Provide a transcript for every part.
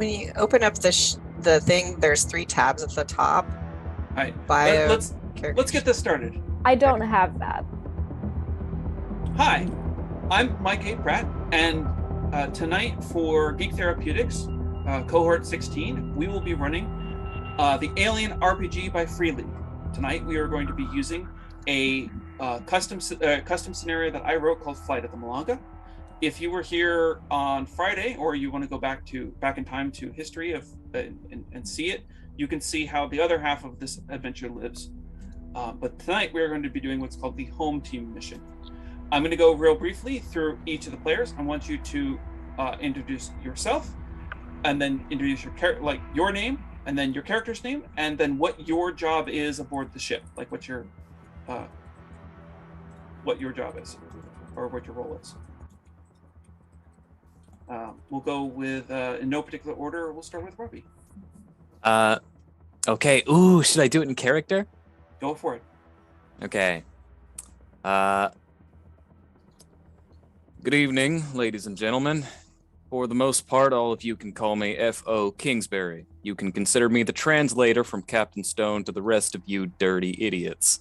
When you open up the thing, there's 3 tabs at the top. All right, Bio let's get this started. I don't have that. Hi, I'm Mike A. Pratt, and tonight for Geek Therapeutics, Cohort 16, we will be running the Alien RPG by Free League. Tonight we are going to be using a custom scenario that I wrote called Flight of the Malanga. If you were here on Friday, or you want to go back in time to history and see it, you can see how the other half of this adventure lives. But tonight we are going to be doing what's called the home team mission. I'm going to go real briefly through each of the players. I want you to introduce yourself, and then introduce your name, and then your character's name, and then what your job is aboard the ship, like what your job is, or what your role is. We'll go with in no particular order. We'll start with Robbie. Okay. Ooh, should I do it in character? Go for it. Okay. Good evening, ladies and gentlemen. For the most part, all of you can call me F.O. Kingsbury. You can consider me the translator from Captain Stone to the rest of you dirty idiots.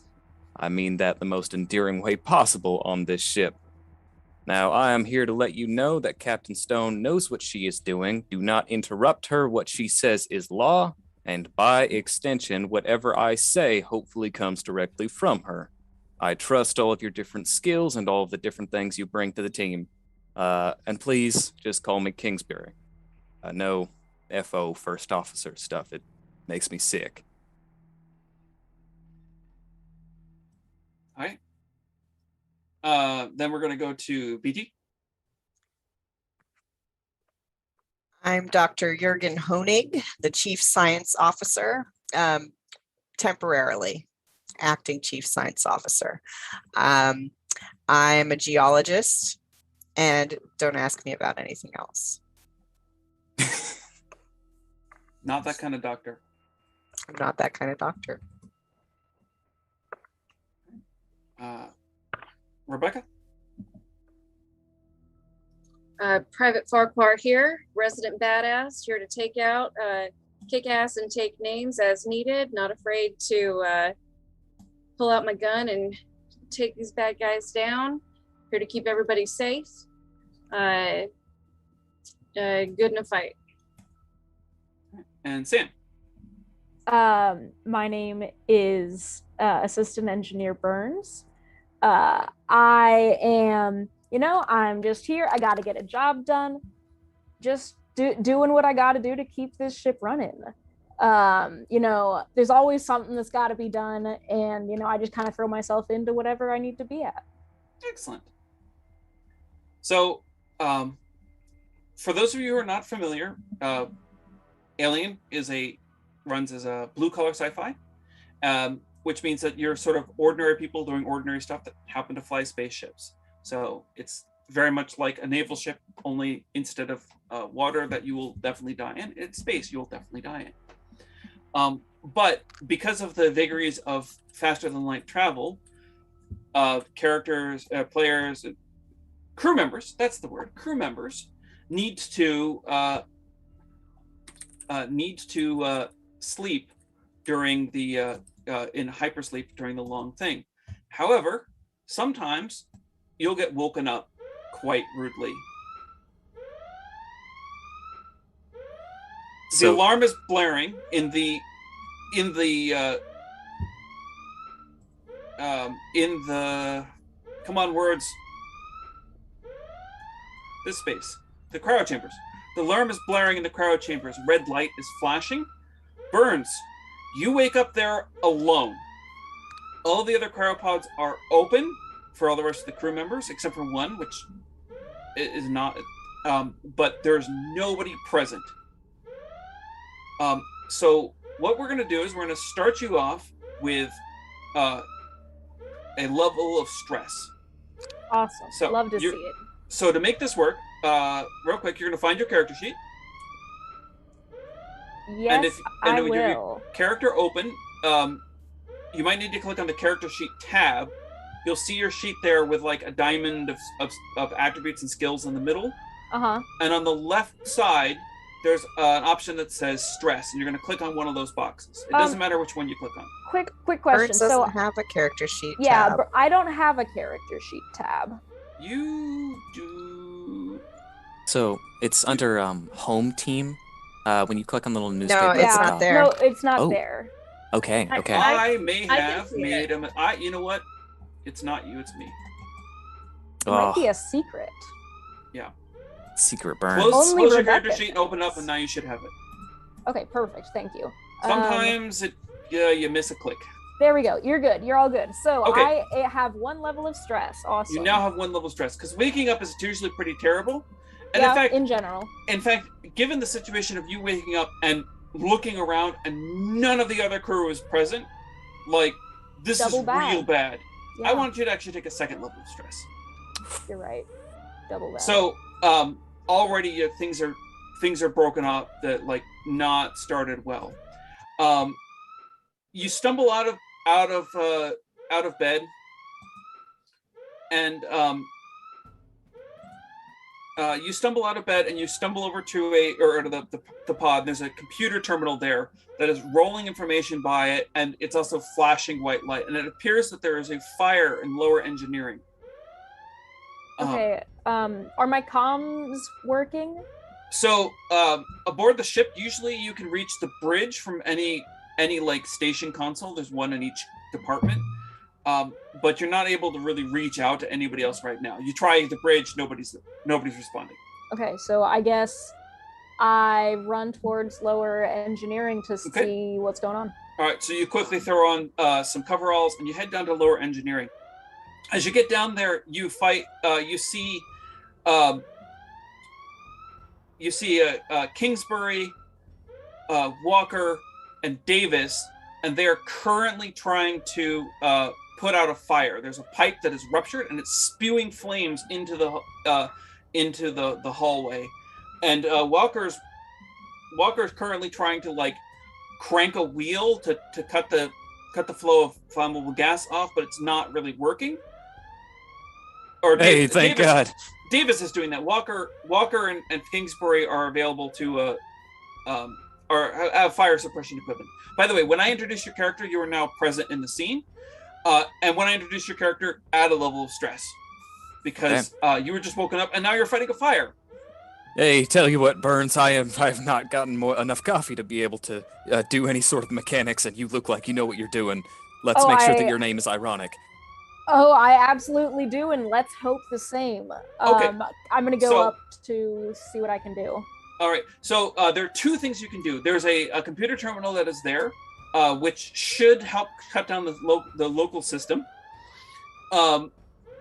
I mean that the most endearing way possible on this ship. Now, I am here to let you know that Captain Stone knows what she is doing. Do not interrupt her. What she says is law, and by extension, whatever I say hopefully comes directly from her. I trust all of your different skills and all of the different things you bring to the team. And please, just call me Kingsbury. No FO first officer stuff. It makes me sick. All right. Then we're going to go to BT. I'm Dr. Jürgen Honig, the Chief Science Officer, temporarily acting Chief Science Officer. I'm a geologist, and don't ask me about anything else. Not that kind of doctor. I'm not that kind of doctor. Rebecca? Private Farquhar here, resident badass, here to take out, kick ass and take names as needed. Not afraid to pull out my gun and take these bad guys down. Here to keep everybody safe. Good in a fight. And Sam? My name is Assistant Engineer Burns. I am, I'm just here. I got to get a job done. Just doing what I got to do to keep this ship running. There's always something that's got to be done. And, I just kind of throw myself into whatever I need to be at. Excellent. So, for those of you who are not familiar, Alien runs as a blue-collar sci-fi. Which means that you're sort of ordinary people doing ordinary stuff that happen to fly spaceships. So it's very much like a naval ship, only instead of water that you will definitely die in, it's space you'll definitely die in. But because of the vagaries of faster than light travel, characters, players, crew members, that's the word, crew members, need to sleep during the in hypersleep during the long thing. However, sometimes you'll get woken up quite rudely. The alarm is blaring in the come on words, this space, the cryo chambers. The alarm is blaring in the cryo chambers. Red light is flashing. Burns, you wake up there alone. All the other cryopods are open for all the rest of the crew members, except for one, which is not, but there's nobody present. So what we're gonna do is we're gonna start you off with a level of stress. Awesome, So love to see it. So to make this work, real quick, you're gonna find your character sheet. Yes, I will. Your character open, you might need to click on the character sheet tab. You'll see your sheet there with like a diamond of attributes and skills in the middle. Uh-huh. And on the left side, there's an option that says stress, and you're going to click on one of those boxes. It doesn't matter which one you click on. Quick question. Burns So doesn't have a character sheet yeah, tab. but I don't have a character sheet tab. You do. So it's under home team. When you click on the little newspaper. No, at it's the not top. there. No, it's not Oh. there. Okay. Okay. I may I can have see made a. You know what? It's not you. It's me. It might be Oh, a secret. secret burn. Close Only your Rebecca character sheet and open up, knows. and now you should have it. Okay, perfect. Thank you. Sometimes you miss a click. There we go. You're good. You're all good. So Okay. I have 1 level of stress. Awesome. You now have 1 level of stress because waking up is usually pretty terrible. And yeah, in general. given the situation of you waking up and looking around and none of the other crew is present, like this Double is bad. real bad. Yeah, I want you to actually take a 2nd level of stress. you're right. Double that. So already things are broken up that like not started well. You stumble out of bed, and you stumble out of bed and you stumble over to the pod. There's a computer terminal there that is rolling information by it, and it's also flashing white light. And it appears that there is a fire in lower engineering. Okay. Are my comms working? So aboard the ship, usually you can reach the bridge from any like station console. There's one in each department, but you're not able to really reach out to anybody else right now. You try the bridge, nobody's responding. Okay, so I guess I run towards lower engineering to Okay. see what's going on. All right, so you quickly throw on some coveralls and you head down to lower engineering. As you get down there, you fight. You see Kingsbury, Walker, and Davis, and they are currently trying to put out a fire. There's a pipe that is ruptured and it's spewing flames into the hallway, and Walker's currently trying to like crank a wheel to cut the flow of flammable gas off, but it's not really working. Or Hey, thank God. Davis is doing that. Walker and Kingsbury are available to or have fire suppression equipment. By the way, when I introduce your character, you are now present in the scene. And when I introduce your character, add a level of stress. Because you were just woken up and now you're fighting a fire. Hey, tell you what, Burns, I've not gotten enough coffee to be able to do any sort of mechanics, and you look like you know what you're doing. Let's make sure that your name is ironic. Oh, I absolutely do, and let's hope the same. Okay. I'm gonna go So- up to see what I can do. All right. So there are 2 things you can do. There's a computer terminal that is there, which should help cut down the local system,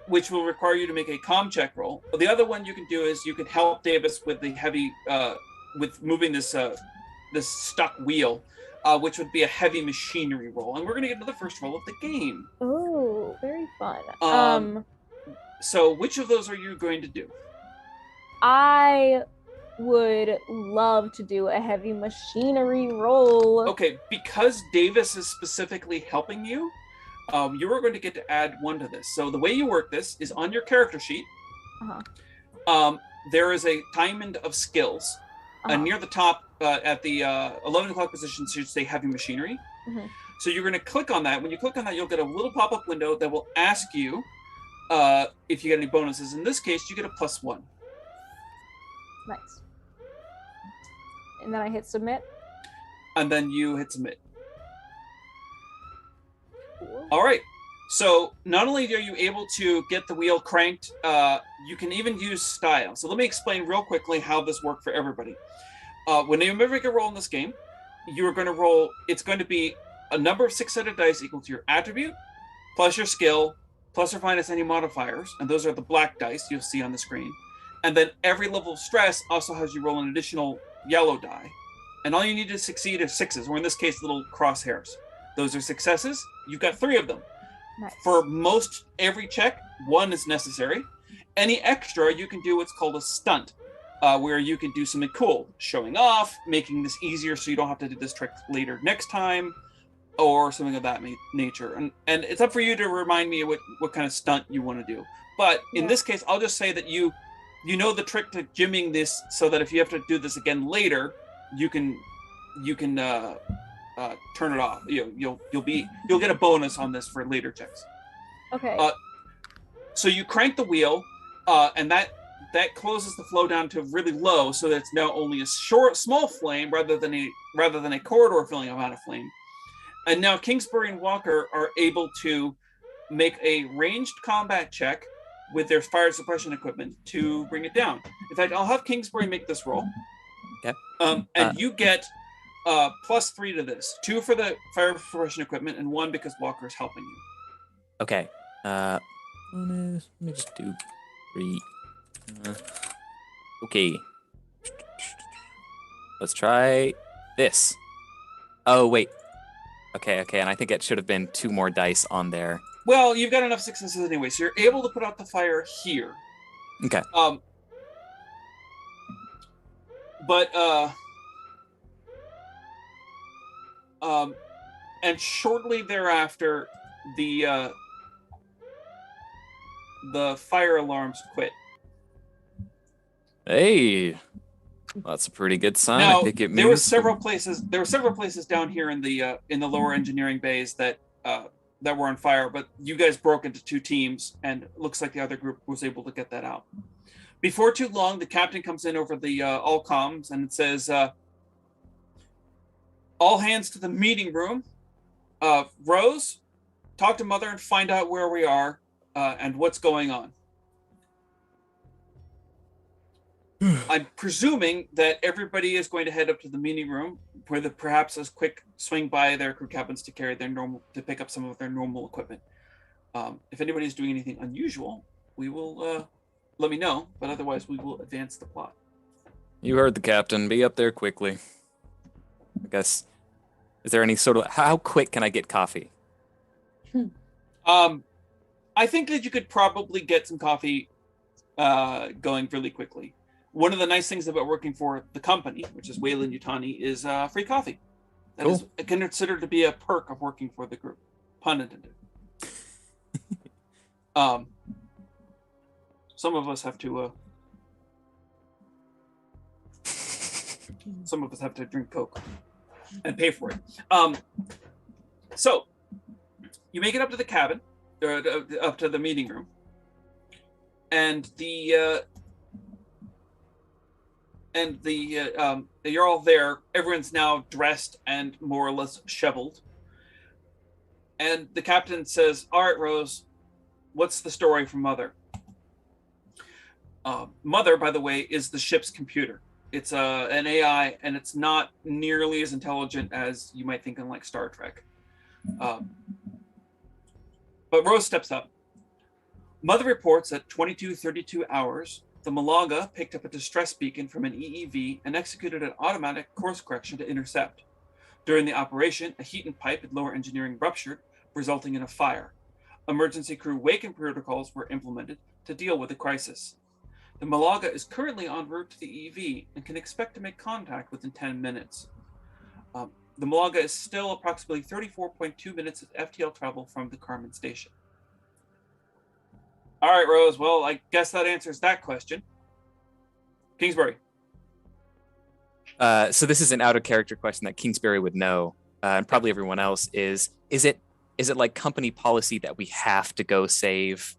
which will require you to make a comm check roll. The other one you can do is you can help Davis with the heavy, with moving this stuck wheel, which would be a heavy machinery roll. And we're going to get to the first roll of the game. Oh, very fun. So which of those are you going to do? I would love to do a heavy machinery roll. Okay, because Davis is specifically helping you, you are going to get to add 1 to this. So the way you work this is on your character sheet. There is a diamond of skills. And near the top, at the 11 o'clock position, should say heavy machinery. Mhm. So you're going to click on that. When you click on that, you'll get a little pop-up window that will ask you if you get any bonuses. In this case, you get a +1. Nice. And then I hit submit. And then you hit submit. Cool. All right. So not only are you able to get the wheel cranked, you can even use style. So let me explain real quickly how this worked for everybody. When you make a roll in this game, you are going to roll. It's going to be a number of 6-sided dice equal to your attribute, plus your skill, plus or minus any modifiers, and those are the black dice you'll see on the screen. And then every level of stress also has you roll an additional yellow die. And all you need to succeed is 6s, or in this case, little crosshairs. Those are successes. You've got 3 of them. Nice. For most every check, 1 is necessary. Any extra, you can do what's called a stunt, where you can do something cool, showing off, making this easier so you don't have to do this trick later next time, or something of that nature. And it's up for you to remind me what kind of stunt you want to do. But in this case, I'll just say that you know the trick to jimming this so that if you have to do this again later, you can turn it off. You'll get a bonus on this for later checks. Okay. So you crank the wheel, and that closes the flow down to really low, so that it's now only a small flame rather than a corridor filling amount of flame. And now Kingsbury and Walker are able to make a ranged combat check with their fire suppression equipment to bring it down. In fact, I'll have Kingsbury make this roll. Okay. And you get +3 to this. 2 for the fire suppression equipment and 1 because Walker is helping you. Okay. Let me just do 3. Okay. Let's try this. Oh, wait. Okay, and I think it should have been 2 more dice on there. Well, you've got enough successes anyway, so you're able to put out the fire here. Okay. And shortly thereafter, the fire alarms quit. Hey, that's a pretty good sign. Now, I think it means there were several places down here in the lower engineering bays that were on fire, but you guys broke into 2 teams, and it looks like the other group was able to get that out. Before too long, the captain comes in over the all comms, and it says, "All hands to the meeting room. Rose, talk to Mother and find out where we are and what's going on." I'm presuming that everybody is going to head up to the meeting room, where perhaps a quick swing by their crew cabins to pick up some of their normal equipment. If anybody is doing anything unusual, we will let me know. But otherwise, we will advance the plot. You heard the captain. Be up there quickly. I guess. Is there any sort of how quick can I get coffee? I think that you could probably get some coffee going really quickly. One of the nice things about working for the company, which is Wayland Yutani, is free coffee. That is considered to be a perk of working for the group. Pun intended. Some of us have to. Some of us have to drink Coke and pay for it. So you make it up to the cabin, or up to the meeting room, and you're all there. Everyone's now dressed and more or less shoveled. And the captain says, "All right, Rose, what's the story from Mother?" Mother, by the way, is the ship's computer. It's an AI, and it's not nearly as intelligent as you might think in like Star Trek. But Rose steps up. Mother reports at 22:32 hours, the Malaga picked up a distress beacon from an EEV and executed an automatic course correction to intercept. During the operation, a heat and pipe at lower engineering ruptured, resulting in a fire. Emergency crew wake-in protocols were implemented to deal with the crisis. The Malaga is currently en route to the EV and can expect to make contact within 10 minutes. The Malaga is still approximately 34.2 minutes of FTL travel from the Carmen station. All right, Rose. Well, I guess that answers that question. Kingsbury. So this is an out-of-character question that Kingsbury would know, and probably everyone else is it like company policy that we have to go save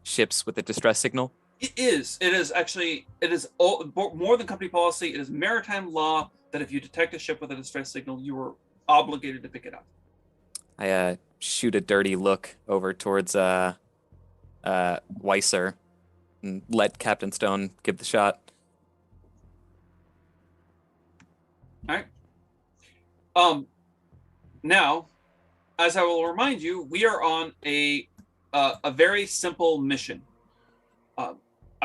ships with a distress signal? It is. It is actually. It is more than company policy. It is maritime law that if you detect a ship with a distress signal, you are obligated to pick it up. I shoot a dirty look over towards Weiser and let Captain Stone give the shot. All right. Now, as I will remind you, we are on a very simple mission.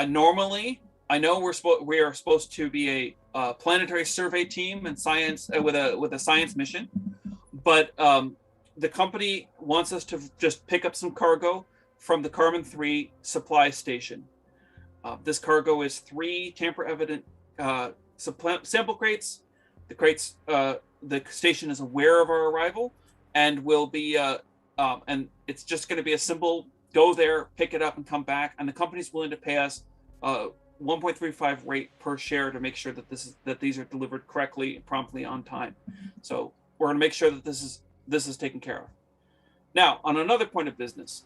Normally, I know we are supposed to be a planetary survey team and science with a science mission, but the company wants us to just pick up some cargo from the Carmen 3 supply station. This cargo is 3 tamper-evident sample crates. The station is aware of our arrival and will be, and it's just going to be a simple go there, pick it up, and come back. And the company's willing to pay us 1.35 rate per share to make sure that these are delivered correctly and promptly on time. So we're going to make sure that this is taken care of. Now, on another point of business,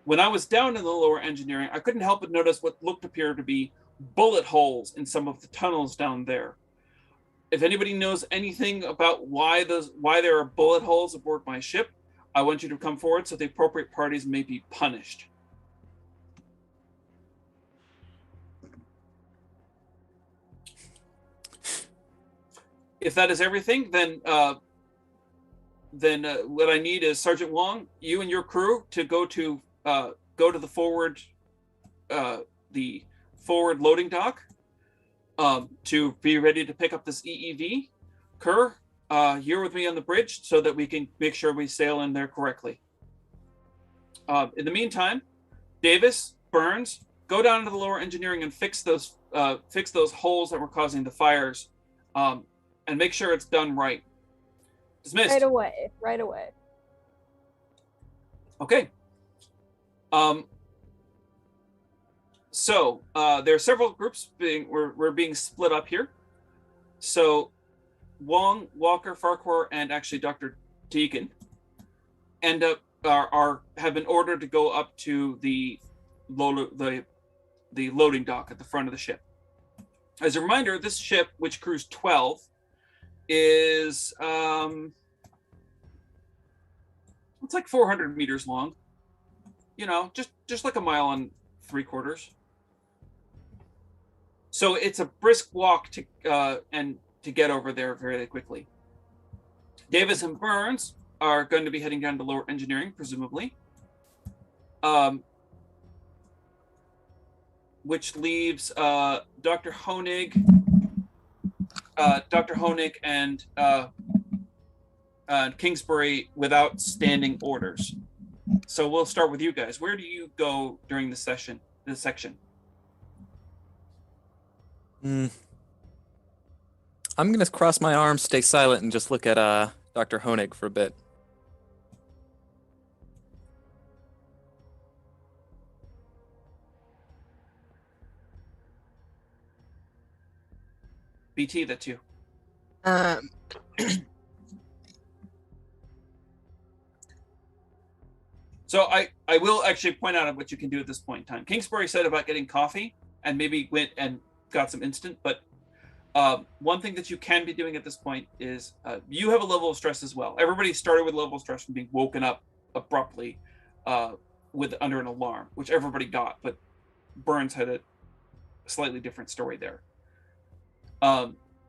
when I was down in the lower engineering, I couldn't help but notice what looked to appear to be bullet holes in some of the tunnels down there. If anybody knows anything about why there are bullet holes aboard my ship, I want you to come forward so the appropriate parties may be punished. If that is everything, then what I need is Sergeant Wong, you and your crew to go to the forward loading dock to be ready to pick up this EEV. Kerr, you're with me on the bridge so that we can make sure we sail in there correctly. In the meantime, Davis, Burns, go down to the lower engineering and fix those holes that were causing the fires, and make sure it's done right. Dismissed. Right away. Okay. So there are several groups we're being split up here. So Wong, Walker, Farquhar, and actually Dr. Deacon have been ordered to go up to the loading dock at the front of the ship. As a reminder, this ship, which crews 12, is it's like 400 meters long. You know, just like a mile and 3/4. So it's a brisk walk to get over there very quickly. Davis and Burns are going to be heading down to lower engineering, presumably. Which leaves Dr. Honig and Kingsbury without standing orders. So we'll start with you guys. Where do you go during this section? I'm gonna cross my arms, stay silent, and just look at Dr. Honig for a bit. BT, that's you. So I will actually point out what you can do at this point in time. Kingsbury said about getting coffee and maybe went and got some instant, but one thing that you can be doing at this point is you have a level of stress as well. Everybody started with a level of stress from being woken up abruptly under an alarm, which everybody got, but Burns had a slightly different story there.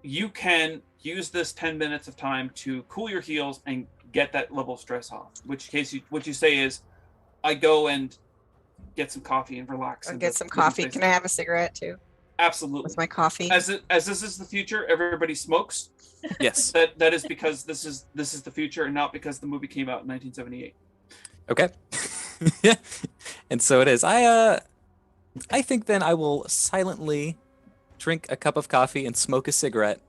You can use this 10 minutes of time to cool your heels and get that level of stress off. Which case, what you say is, I go and get some coffee and relax. I'll get some coffee. Can I have a cigarette too? Absolutely. With my coffee. As this is the future, everybody smokes. Yes. That is because this is the future, and not because the movie came out in 1978. Okay. Yeah. And so it is. I think then I will silently drink a cup of coffee and smoke a cigarette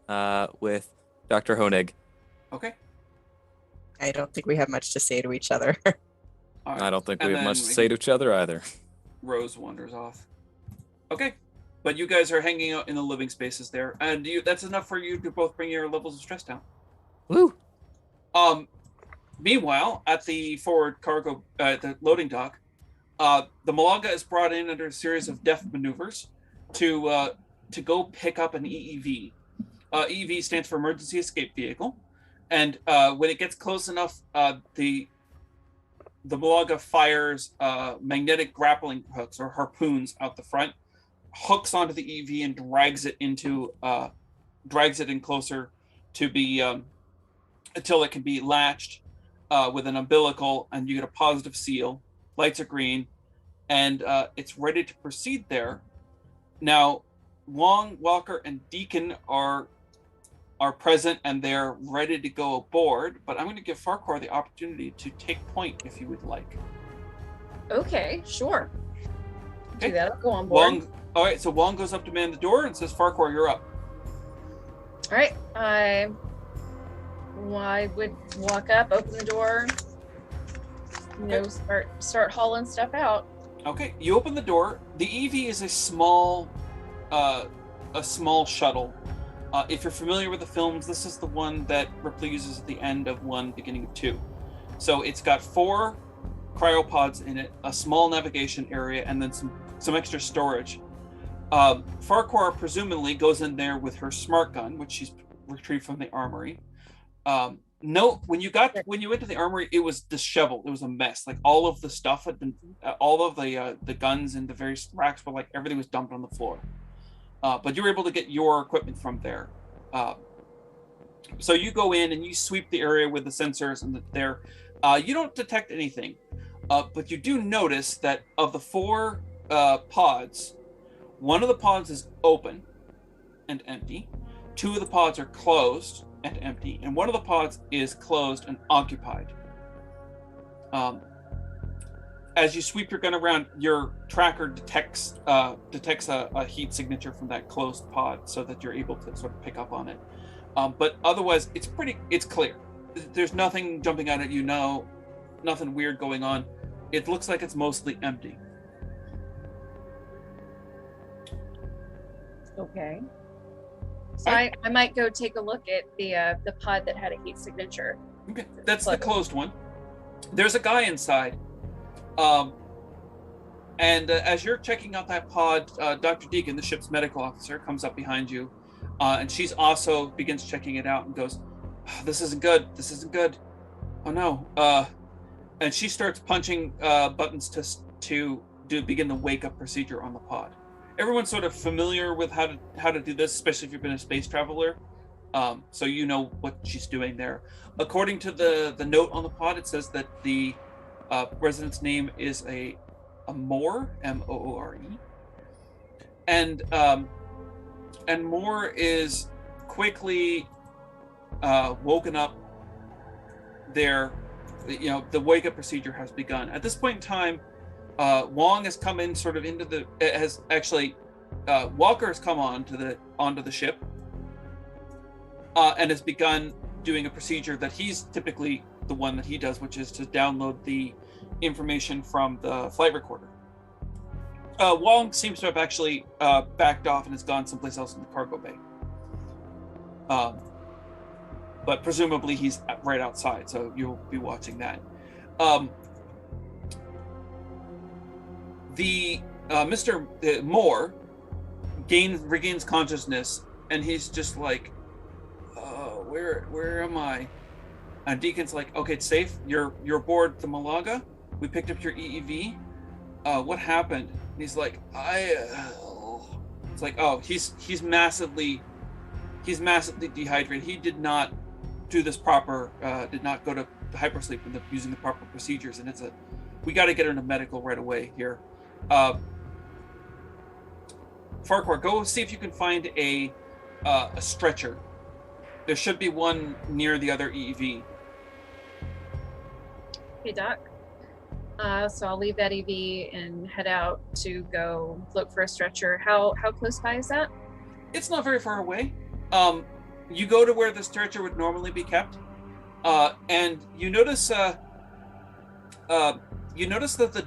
with Dr. Honig. Okay. I don't think we have much to say to each other. All right. I don't think And we have much then to say to each other either. Rose wanders off. Okay. But you guys are hanging out in the living spaces there, and that's enough for you to both bring your levels of stress down. Woo! Meanwhile, at the forward cargo, the loading dock, the Malaga is brought in under a series of deft maneuvers to go pick up an EEV. EEV stands for Emergency Escape Vehicle, and when it gets close enough, the Malaga fires magnetic grappling hooks or harpoons out the front, hooks onto the EV and drags it in closer to be until it can be latched with an umbilical, and you get a positive seal. Lights are green, and it's ready to proceed there. Now, Wong, Walker, and Deacon are present, and they're ready to go aboard. But I'm going to give Farquhar the opportunity to take point if you would like. Okay, sure. Okay. Do that. I'll go on board. All right, so Wong goes up to man the door and says, "Farquhar, you're up." All right, I would walk up, open the door, start hauling stuff out. Okay, you open the door. The EV is a small a small shuttle. If you're familiar with the films, this is the one that Ripley uses at the end of 1, beginning of 2. So it's got 4 cryopods in it, a small navigation area, and then some extra storage. Farquhar presumably goes in there with her smart gun, which she's retrieved from the armory. No, when you went to the armory, it was disheveled. It was a mess. Like all of the stuff had been, all of the guns and the various racks were like everything was dumped on the floor. But you were able to get your equipment from there. So you go in and you sweep the area with the sensors and there. You don't detect anything, but you do notice that of the 4 pods, one of the pods is open and empty. 2 of the pods are closed and empty, and one of the pods is closed and occupied. As you sweep your gun around, your tracker detects a heat signature from that closed pod, so that you're able to sort of pick up on it. But otherwise, it's clear. There's nothing jumping out at you. No, nothing weird going on. It looks like it's mostly empty. Okay. So I might go take a look at the pod that had a heat signature. Okay, that's the closed one. There's a guy inside. And as you're checking out that pod, Dr. Deacon, the ship's medical officer, comes up behind you, and she's also begins checking it out and goes, "This isn't good. This isn't good. Oh no!" And she starts punching buttons to begin the wake up procedure on the pod. Everyone's sort of familiar with how to do this, especially if you've been a space traveler. So you know what she's doing there. According to the note on the pod, it says that the resident's name is a Moore, Moore, and Moore is quickly woken up. There, the wake up procedure has begun. At this point in time, Wong has come in sort of Walker has come onto the ship and has begun doing a procedure that he's typically the one that he does, which is to download the information from the flight recorder. Wong seems to have actually backed off and has gone someplace else in the cargo bay. But presumably he's right outside, so you'll be watching that. Mr. Moore regains consciousness, and he's just like, where am I? And Deacon's like, okay, it's safe. You're aboard the Malaga. We picked up your EEV. What happened? And he's like, it's like, oh, he's massively dehydrated. He did not do this proper. Did not go to hypersleep using the proper procedures, and we got to get him to medical right away here. Farquhar, go see if you can find a stretcher. There should be one near the other EEV. Hey, Doc. So I'll leave that EV and head out to go look for a stretcher. How close by is that? It's not very far away. You go to where the stretcher would normally be kept, and you notice that the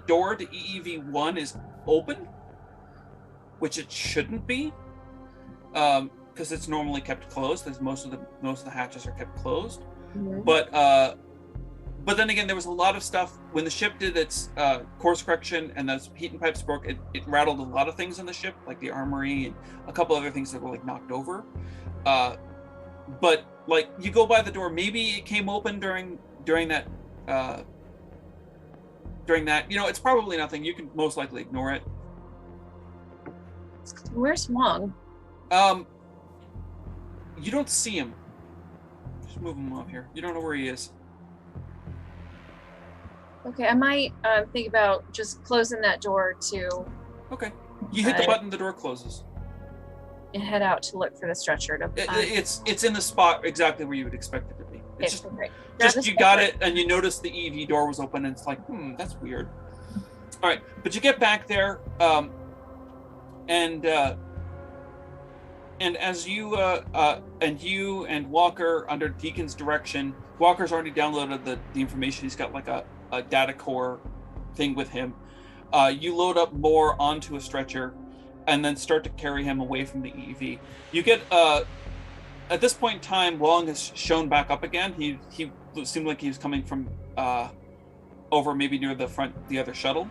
door to EEV-1 is open, which it shouldn't be, because it's normally kept closed. As most of the hatches are kept closed. Mm-hmm. But then again, there was a lot of stuff when the ship did its course correction and those heating pipes broke. It rattled a lot of things on the ship, like the armory and a couple other things that were like knocked over. But like you go by the door, maybe it came open during that. It's probably nothing. You can most likely ignore it. Where's Wong? You don't see him. Just move him off here. You don't know where he is. Okay, I might think about just closing that door too. Okay. You hit the button, the door closes. And head out to look for the stretcher. It's in the spot exactly where you would expect it to be. It's okay, just you got it, and you notice the EV door was open, and it's like, that's weird. All right, but you get back there, and as you and Walker, under Deacon's direction, Walker's already downloaded the information. He's got like a data core thing with him. You load up Moore onto a stretcher, and then start to carry him away from the EV. You get at this point in time, Wong has shown back up again. He seemed like he was coming from over maybe near the other shuttle.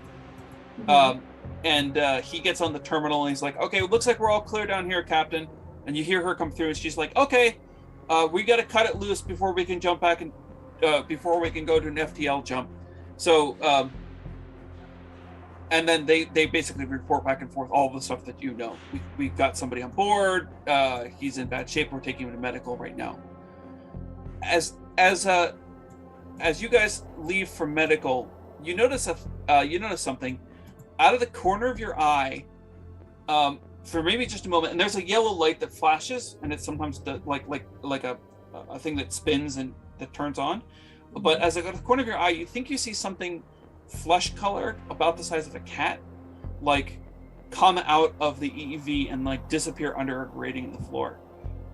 And he gets on the terminal and he's like, okay, it looks like we're all clear down here, Captain. And you hear her come through and she's like, okay, we got to cut it loose before we can jump back and before we can go to an FTL jump. So, and then they basically report back and forth all the stuff that you know. We got somebody on board. He's in bad shape. We're taking him to medical right now. As you guys leave for medical, you notice something out of the corner of your eye, for maybe just a moment. And there's a yellow light that flashes, and it's sometimes like a thing that spins and that turns on. But as at the corner of your eye, you think you see something flesh colored about the size of a cat, like come out of the EEV and like disappear under a grating in the floor.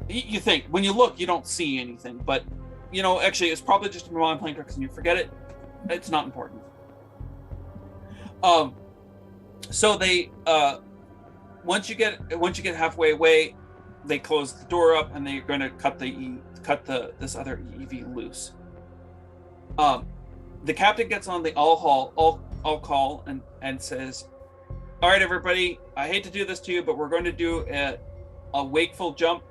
You think when you look, you don't see anything, but you know, actually, it's probably just a mind playing tricks and you forget it. It's not important. So they once you get halfway away, they close the door up and they're going to cut this other EEV loose. The captain gets on the all call and says, all right, everybody, I hate to do this to you, but we're going to do a wakeful jump.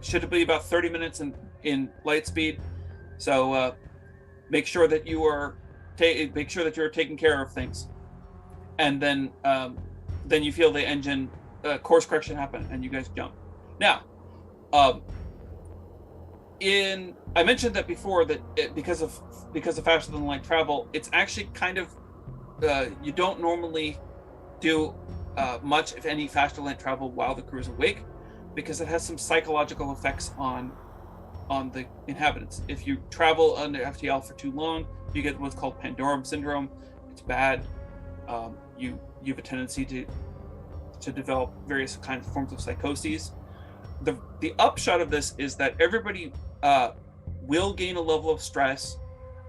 Should be about 30 minutes in light speed. So make sure that you are taking care of things. And then you feel the engine course correction happen and you guys jump. Now, I mentioned that before that because of faster than light travel, it's actually kind of you don't normally do much, if any, faster than light travel while the crew is awake, because it has some psychological effects on the inhabitants. If you travel under FTL for too long, you get what's called Pandorum syndrome. It's bad. You have a tendency to develop various kinds of forms of psychoses. The upshot of this is that everybody will gain a level of stress,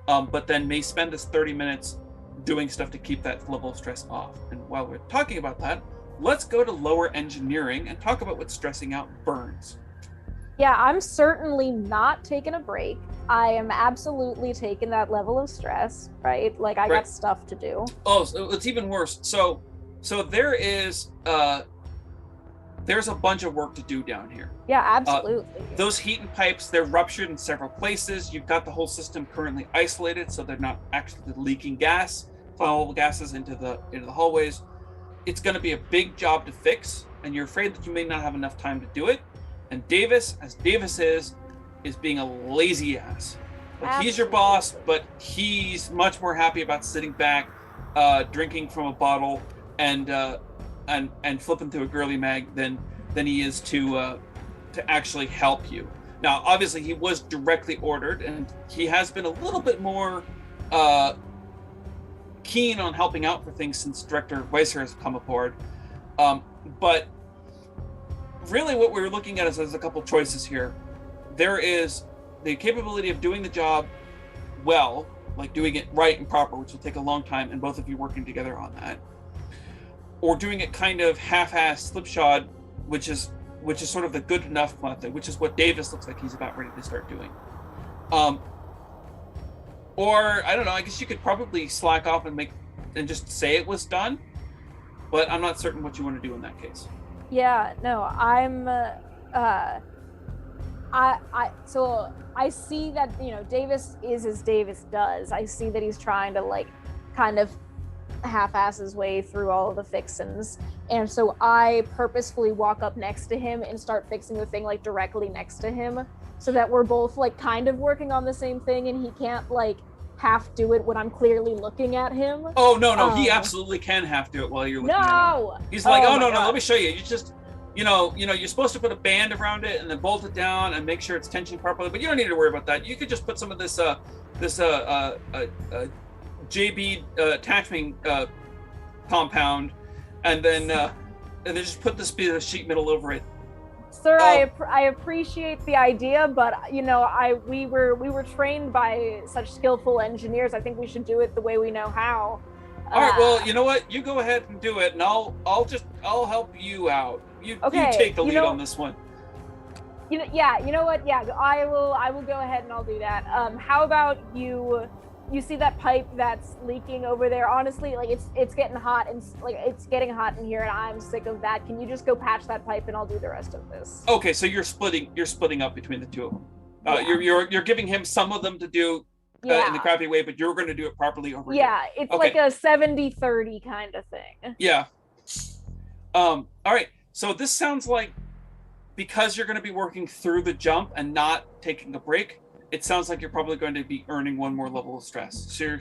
but then may spend this 30 minutes doing stuff to keep that level of stress off. And while we're talking about that, let's go to lower engineering and talk about what stressing out burns. Yeah, I'm certainly not taking a break. I am absolutely taking that level of stress, right? Like I got stuff to do. Oh, so it's even worse. So there's a bunch of work to do down here. Yeah, absolutely. Those heating pipes, they're ruptured in several places. You've got the whole system currently isolated, so they're not actually leaking gas, flammable gases into the hallways. It's going to be a big job to fix, and you're afraid that you may not have enough time to do it. And Davis, as Davis is being a lazy ass. Like, he's your boss, but he's much more happy about sitting back, drinking from a bottle, and flipping through a girly mag than he is to actually help you. Now, obviously, he was directly ordered, and he has been a little bit more keen on helping out for things since Director Weiser has come aboard. But really what we're looking at is there's a couple choices here. There is the capability of doing the job well, like doing it right and proper, which will take a long time, and both of you working together on that. Or doing it kind of half-assed, slipshod, which is sort of the good enough method, which is what Davis looks like he's about ready to start doing. Or I don't know, I guess you could probably slack off and just say it was done, but I'm not certain what you want to do in that case. Yeah, no, so I see that, you know, Davis is as Davis does. I see that he's trying to like kind of half-ass his way through all of the fixins, and so I purposefully walk up next to him and start fixing the thing like directly next to him, so that we're both like kind of working on the same thing, and he can't like half do it when I'm clearly looking at him. Oh no, he absolutely can half do it while you're looking at him. He's like, no, let me show you. You just, you know, you're supposed to put a band around it and then bolt it down and make sure it's tensioned properly, but you don't need to worry about that. You could just put some of this JB attachment compound, and then just put this bit of sheet metal over it. Sir, I appreciate the idea, but you know, we were trained by such skillful engineers. I think we should do it the way we know how. All right. Well, you know what? You go ahead and do it, and I'll help you out. You take the lead on this one. You know what? Yeah, I will go ahead and I'll do that. How about you see that pipe that's leaking over there? Honestly, like it's getting hot and like it's getting hot in here and I'm sick of that. Can you just go patch that pipe and I'll do the rest of this? Okay, so you're splitting up between the two of them. You're giving him some of them to do in the crappy way, but you're going to do it properly over here. Yeah, it's like a 70-30 kind of thing. Yeah. All right. So this sounds like, because you're going to be working through the jump and not taking a break, it sounds like you're probably going to be earning one more level of stress. So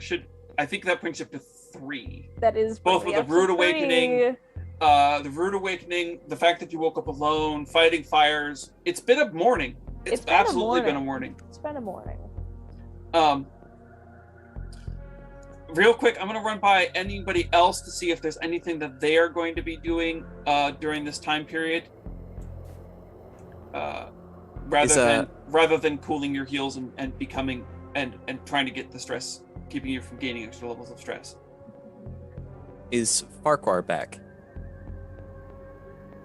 I think that brings you up to 3. That is both with the rude awakening, the fact that you woke up alone, fighting fires. It's been a morning. It's absolutely been a morning. It's been a morning. Real quick, I'm going to run by anybody else to see if there's anything that they are going to be doing during this time period. Rather than cooling your heels and becoming and trying to get the stress, keeping you from gaining extra levels of stress. Is Farquhar back?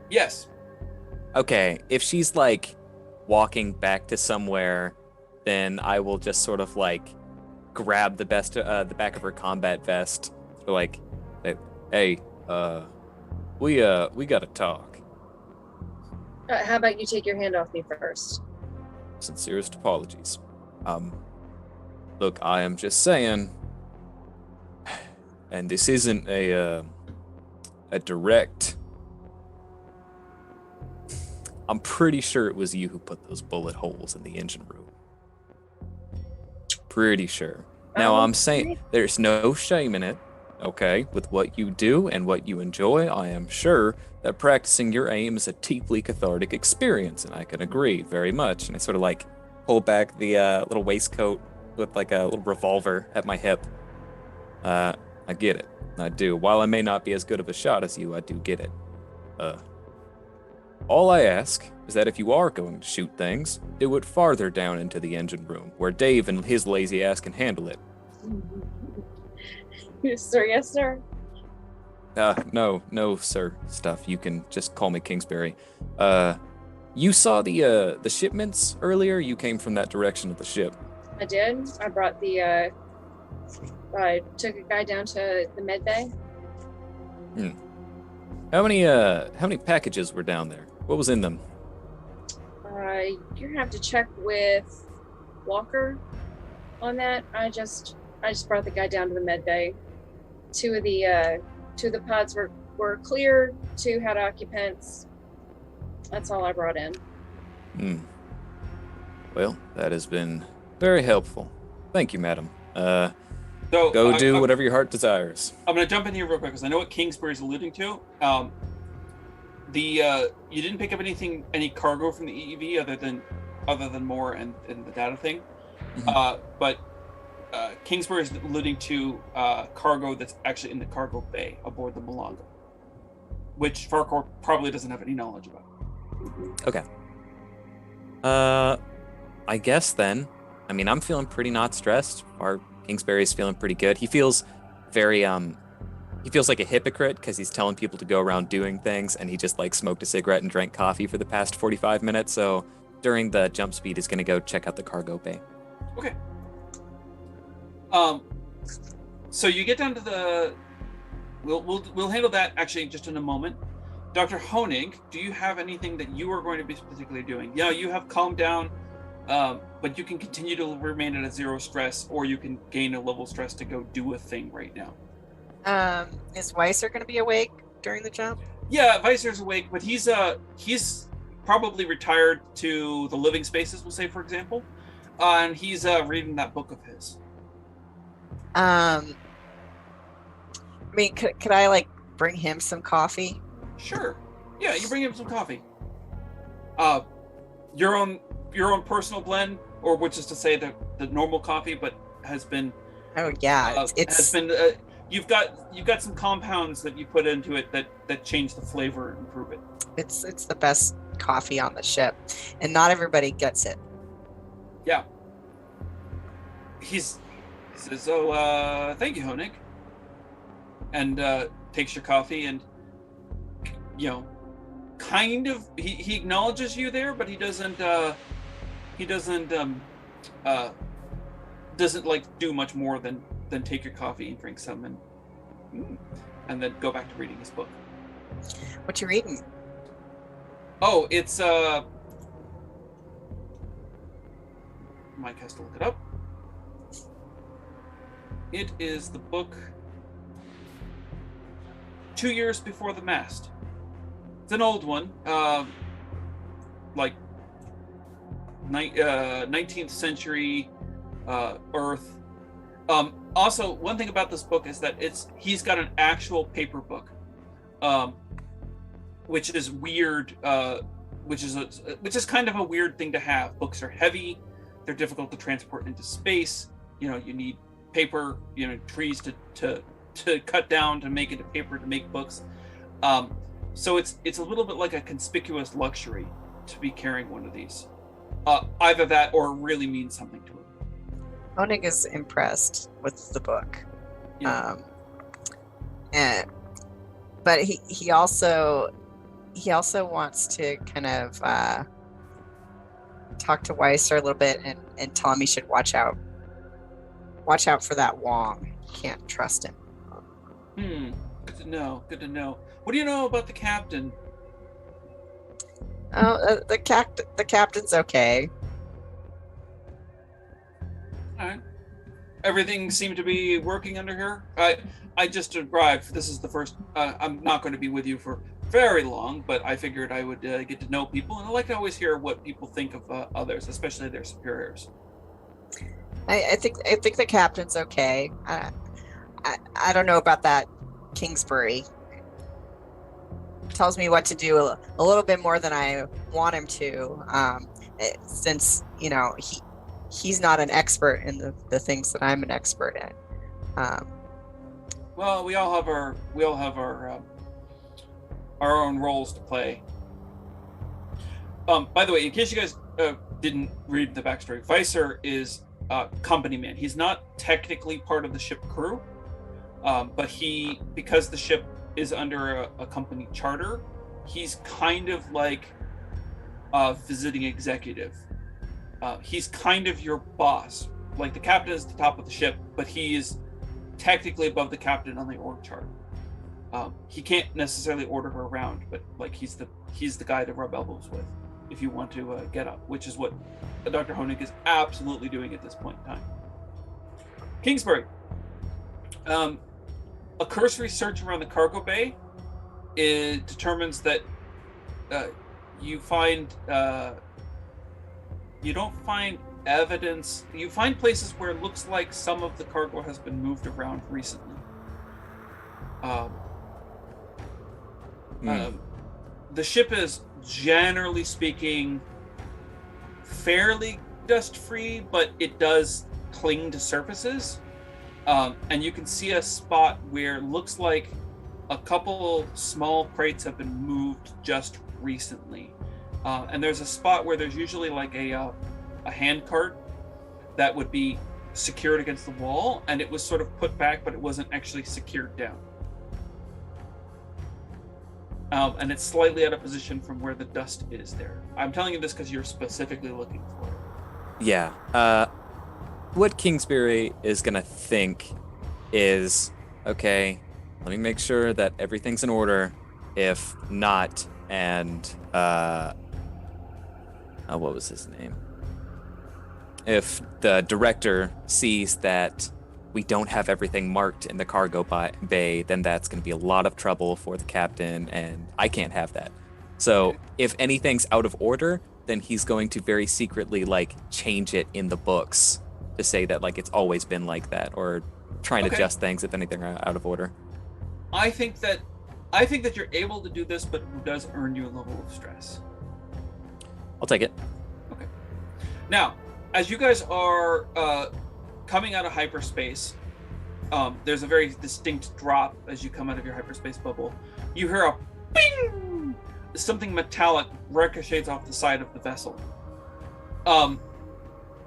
Yes. Okay, if she's like walking back to somewhere, then I will just sort of like grab the back of her combat vest, like, hey, we gotta talk. How about you take your hand off me first? Sincerest apologies. Look, I am just saying, and this isn't a direct. I'm pretty sure it was you who put those bullet holes in the engine room. Pretty sure. Now I'm saying there's no shame in it, okay? With what you do and what you enjoy, I am sure that practicing your aim is a deeply cathartic experience, and I can agree very much. And I sort of like pull back the little waistcoat with like a little revolver at my hip. I get it. I do. While I may not be as good of a shot as you, I do get it. All I ask is that if you are going to shoot things, do it farther down into the engine room, where Dave and his lazy ass can handle it. Sir, yes, sir. No, sir. Stuff. You can just call me Kingsbury. You saw the shipments earlier? You came from that direction of the ship. I did. I brought I took a guy down to the med bay. How many packages were down there? What was in them? You're gonna have to check with Walker on that. I just brought the guy down to the med bay. Two of the pods were clear. 2 had occupants. That's all I brought in. Well, that has been very helpful. Thank you, madam. So go do whatever your heart desires. I'm going to jump in here real quick because I know what Kingsbury's alluding to. You didn't pick up any cargo from the EEV other than more and the data thing. But Kingsbury's alluding to cargo that's actually in the cargo bay aboard the Malanga, which Farquhar probably doesn't have any knowledge about. Okay. I guess then. I mean, I'm feeling pretty not stressed. Kingsbury's feeling pretty good. He feels very he feels like a hypocrite because he's telling people to go around doing things, and he just like smoked a cigarette and drank coffee for the past 45 minutes. So during the jump speed, he's gonna go check out the cargo bay. Okay. So you get down to the. We'll handle that actually just in a moment. Dr. Honig, do you have anything that you are going to be particularly doing? Yeah, you have calmed down, but you can continue to remain at a 0 stress, or you can gain a level stress to go do a thing right now. Is Weiser going to be awake during the jump? Yeah, Weiser's awake, but he's probably retired to the living spaces, we'll say, for example, and he's reading that book of his. I mean, could I like bring him some coffee? Sure. Yeah, you bring him some coffee. Your own personal blend, or which is to say the normal coffee, but has been. Oh yeah, has been. You've got some compounds that you put into it that change the flavor and improve it. It's the best coffee on the ship, and not everybody gets it. Yeah. He says, "Oh, thank you, Honig." and takes your coffee, and kind of he acknowledges you there, but he doesn't like do much more than take your coffee and drink some and then go back to reading his book. What you reading? Oh, it's Mike has to look it up. It is the book 2 Years Before the Mast. It's an old one, like 19th century Earth. Also, one thing about this book is that he's got an actual paper book, which is weird. Which is kind of a weird thing to have. Books are heavy; they're difficult to transport into space. You need paper, trees to cut down to make into paper to make books. So it's a little bit like a conspicuous luxury to be carrying one of these. Either that or it really means something to him. Honig is impressed with the book. Yeah. But he also wants to kind of talk to Weiser a little bit and tell him he should watch out for that Wong. Can't trust him. Good to know. What do you know about the captain? Oh, the captain's okay. All right. Everything seemed to be working under her. I just arrived. This is the first. I'm not going to be with you for very long, but I figured I would get to know people, and I like to always hear what people think of others, especially their superiors. I think the captain's okay. I don't know about that Kingsbury. Tells me what to do a little bit more than I want him to, since he's not an expert in the things that I'm an expert in. Well, we all have our own roles to play. By the way, in case you guys didn't read the backstory, Weiser is a company man. He's not technically part of the ship crew, but because the ship is under a company charter, he's kind of like a visiting executive. He's kind of your boss. Like the captain is the top of the ship, but he is technically above the captain on the org chart. He can't necessarily order her around, but like he's the guy to rub elbows with if you want to get up, which is what Dr. Honig is absolutely doing at this point in time. Kingsbury. A cursory search around the cargo bay determines that you don't find evidence. You find places where it looks like some of the cargo has been moved around recently. The ship is, generally speaking, fairly dust-free, but it does cling to surfaces. And you can see a spot where it looks like a couple small crates have been moved just recently. And there's a spot where there's usually like a hand cart that would be secured against the wall, and it was sort of put back, but it wasn't actually secured down. And it's slightly out of position from where the dust is there. I'm telling you this because you're specifically looking for it. Yeah. What Kingsbury is going to think is, okay, let me make sure that everything's in order. If not, and what was his name? If the director sees that we don't have everything marked in the cargo bay, then that's going to be a lot of trouble for the captain, and I can't have that. So if anything's out of order, then he's going to very secretly change it in the books to say that it's always been like that, or try and adjust things if anything are out of order. I think that you're able to do this, but it does earn you a level of stress. I'll take it. Okay. Now, as you guys are coming out of hyperspace, there's a very distinct drop as you come out of your hyperspace bubble. You hear a bing! Something metallic ricochets off the side of the vessel.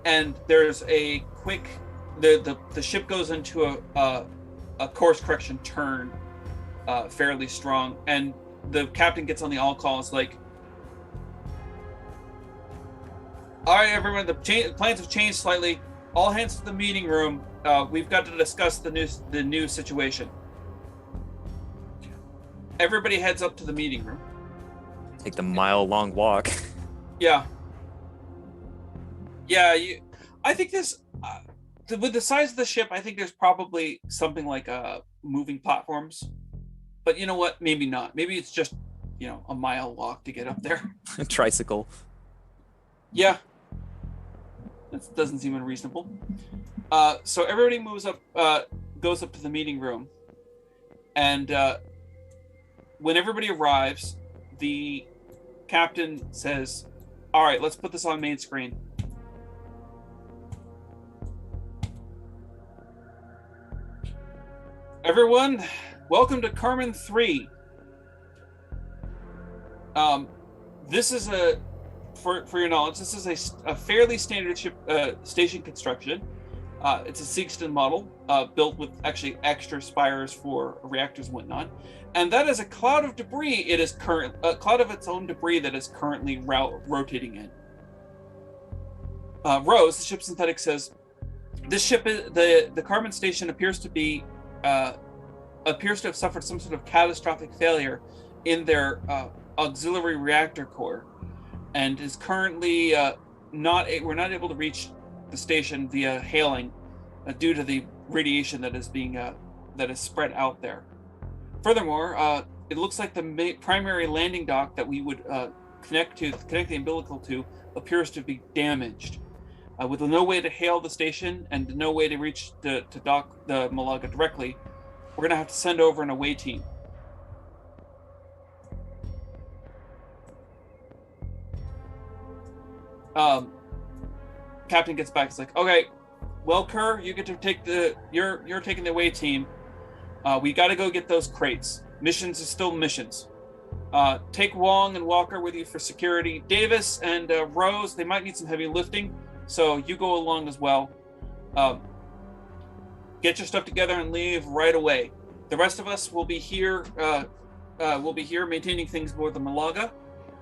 And there's a quick... The ship goes into a course correction turn fairly strong, and the captain gets on the all calls like, all right, everyone, the plans have changed slightly. All hands to the meeting room. We've got to discuss the new situation. Everybody heads up to the meeting room. Take the mile-long walk. Yeah. I think this, with the size of the ship, I think there's probably something like moving platforms. But you know what? Maybe not. Maybe it's just, a mile walk to get up there. Tricycle. Yeah. That doesn't seem unreasonable. So everybody moves up, goes up to the meeting room. And when everybody arrives, the captain says, all right, let's put this on main screen. Everyone, welcome to Carmen 3. This is for your knowledge, this is a fairly standard ship station construction. It's a Sexton model, built with actually extra spires for reactors and whatnot. And that is a cloud of debris. It is a cloud of its own debris that is currently rotating in. Rose, the ship synthetic, says, this ship, the Carmen station appears to have suffered some sort of catastrophic failure in their auxiliary reactor core, and is currently we're not able to reach the station via hailing due to the radiation that is being that is spread out there. Furthermore, it looks like the primary landing dock that we would connect the umbilical to appears to be damaged. With no way to hail the station and no way to reach to dock the Malaga directly, we're going to have to send over an away team. Captain gets back. It's like, okay, well, Kerr, you get to take you're taking the away team. We got to go get those crates. Missions are still missions. Take Wong and Walker with you for security. Davis and Rose, they might need some heavy lifting, so you go along as well. Get your stuff together and leave right away. The rest of us will be here. We'll be here maintaining things aboard the Malaga.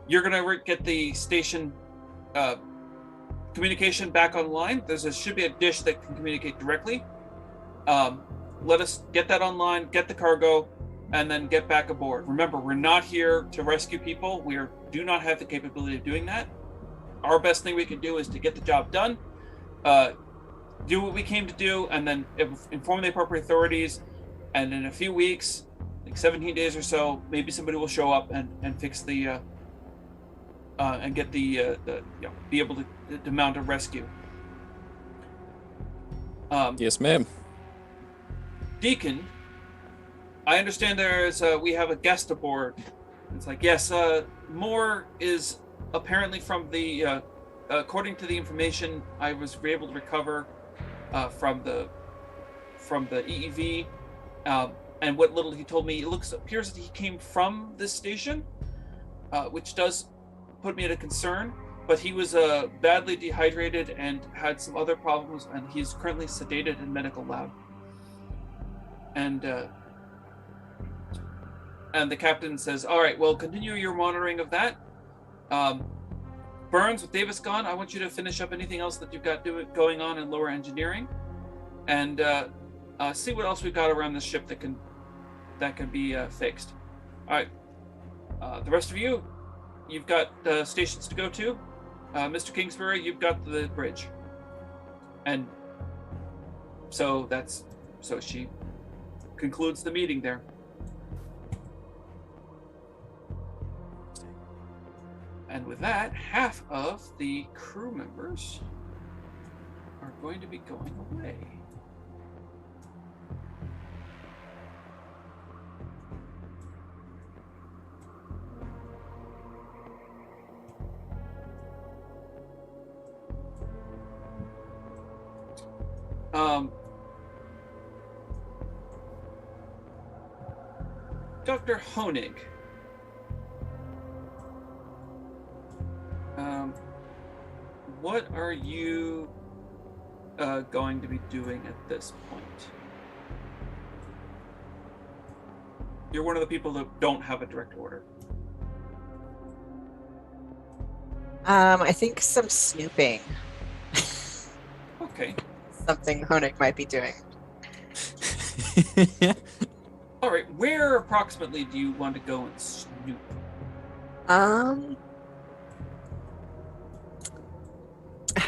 You're gonna get the station communication back online. Should be a dish that can communicate directly. Let us get that online, get the cargo, and then get back aboard. Remember, we're not here to rescue people. We do not have the capability of doing that. Our best thing we can do is to get the job done, do what we came to do, and then inform the appropriate authorities. And in a few weeks, like 17 days or so, maybe somebody will show up and fix the and get the be able to mount a rescue. Yes, ma'am. Deacon, I understand we have a guest aboard. It's like, yes, Moore is apparently from the according to the information I was able to recover from the EEV, and what little he told me, appears that he came from this station, which does put me at a concern. But he was badly dehydrated and had some other problems, and he's currently sedated in medical lab. And the captain says, all right, well, continue your monitoring of that. Burns, with Davis gone, I want you to finish up anything else that you've got going on in lower engineering, and see what else we've got around this ship that can be fixed. All right. The rest of you, you've got stations to go to. Mr. Kingsbury, you've got the bridge. And so she concludes the meeting there. And with that, half of the crew members are going to be going away. Dr. Honig, what are you going to be doing at this point? You're one of the people that don't have a direct order. I think some snooping. Okay. Something Honig might be doing. All right. Where approximately do you want to go and snoop? How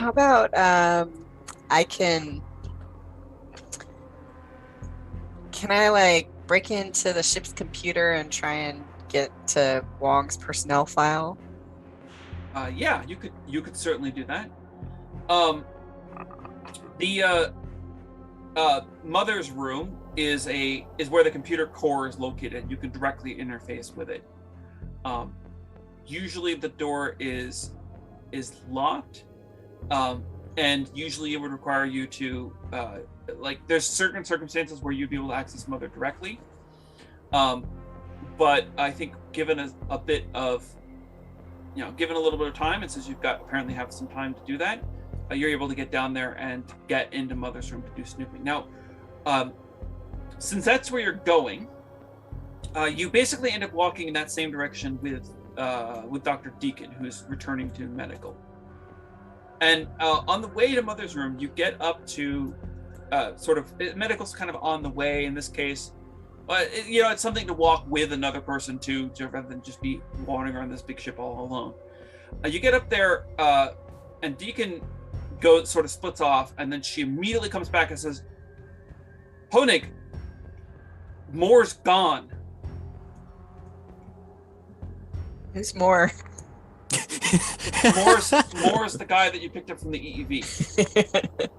about can I like break into the ship's computer and try and get to Wong's personnel file? Yeah, you could certainly do that. The mother's room is where the computer core is located. You can directly interface with it. Usually the door is locked, and usually it would require you to there's certain circumstances where you'd be able to access mother directly. But I think given a bit of, given a little bit of time, and since you've apparently have some time to do that, you're able to get down there and get into mother's room to do snooping. Now, since that's where you're going, you basically end up walking in that same direction with Dr. Deacon, who's returning to medical. And on the way to mother's room, you get up to medical's kind of on the way in this case. But it's something to walk with another person to rather than just be wandering around this big ship all alone. You get up there, and Deacon splits off, and then she immediately comes back and says, "Honig, Moore's gone." Who's Moore? Moore's the guy that you picked up from the EEV.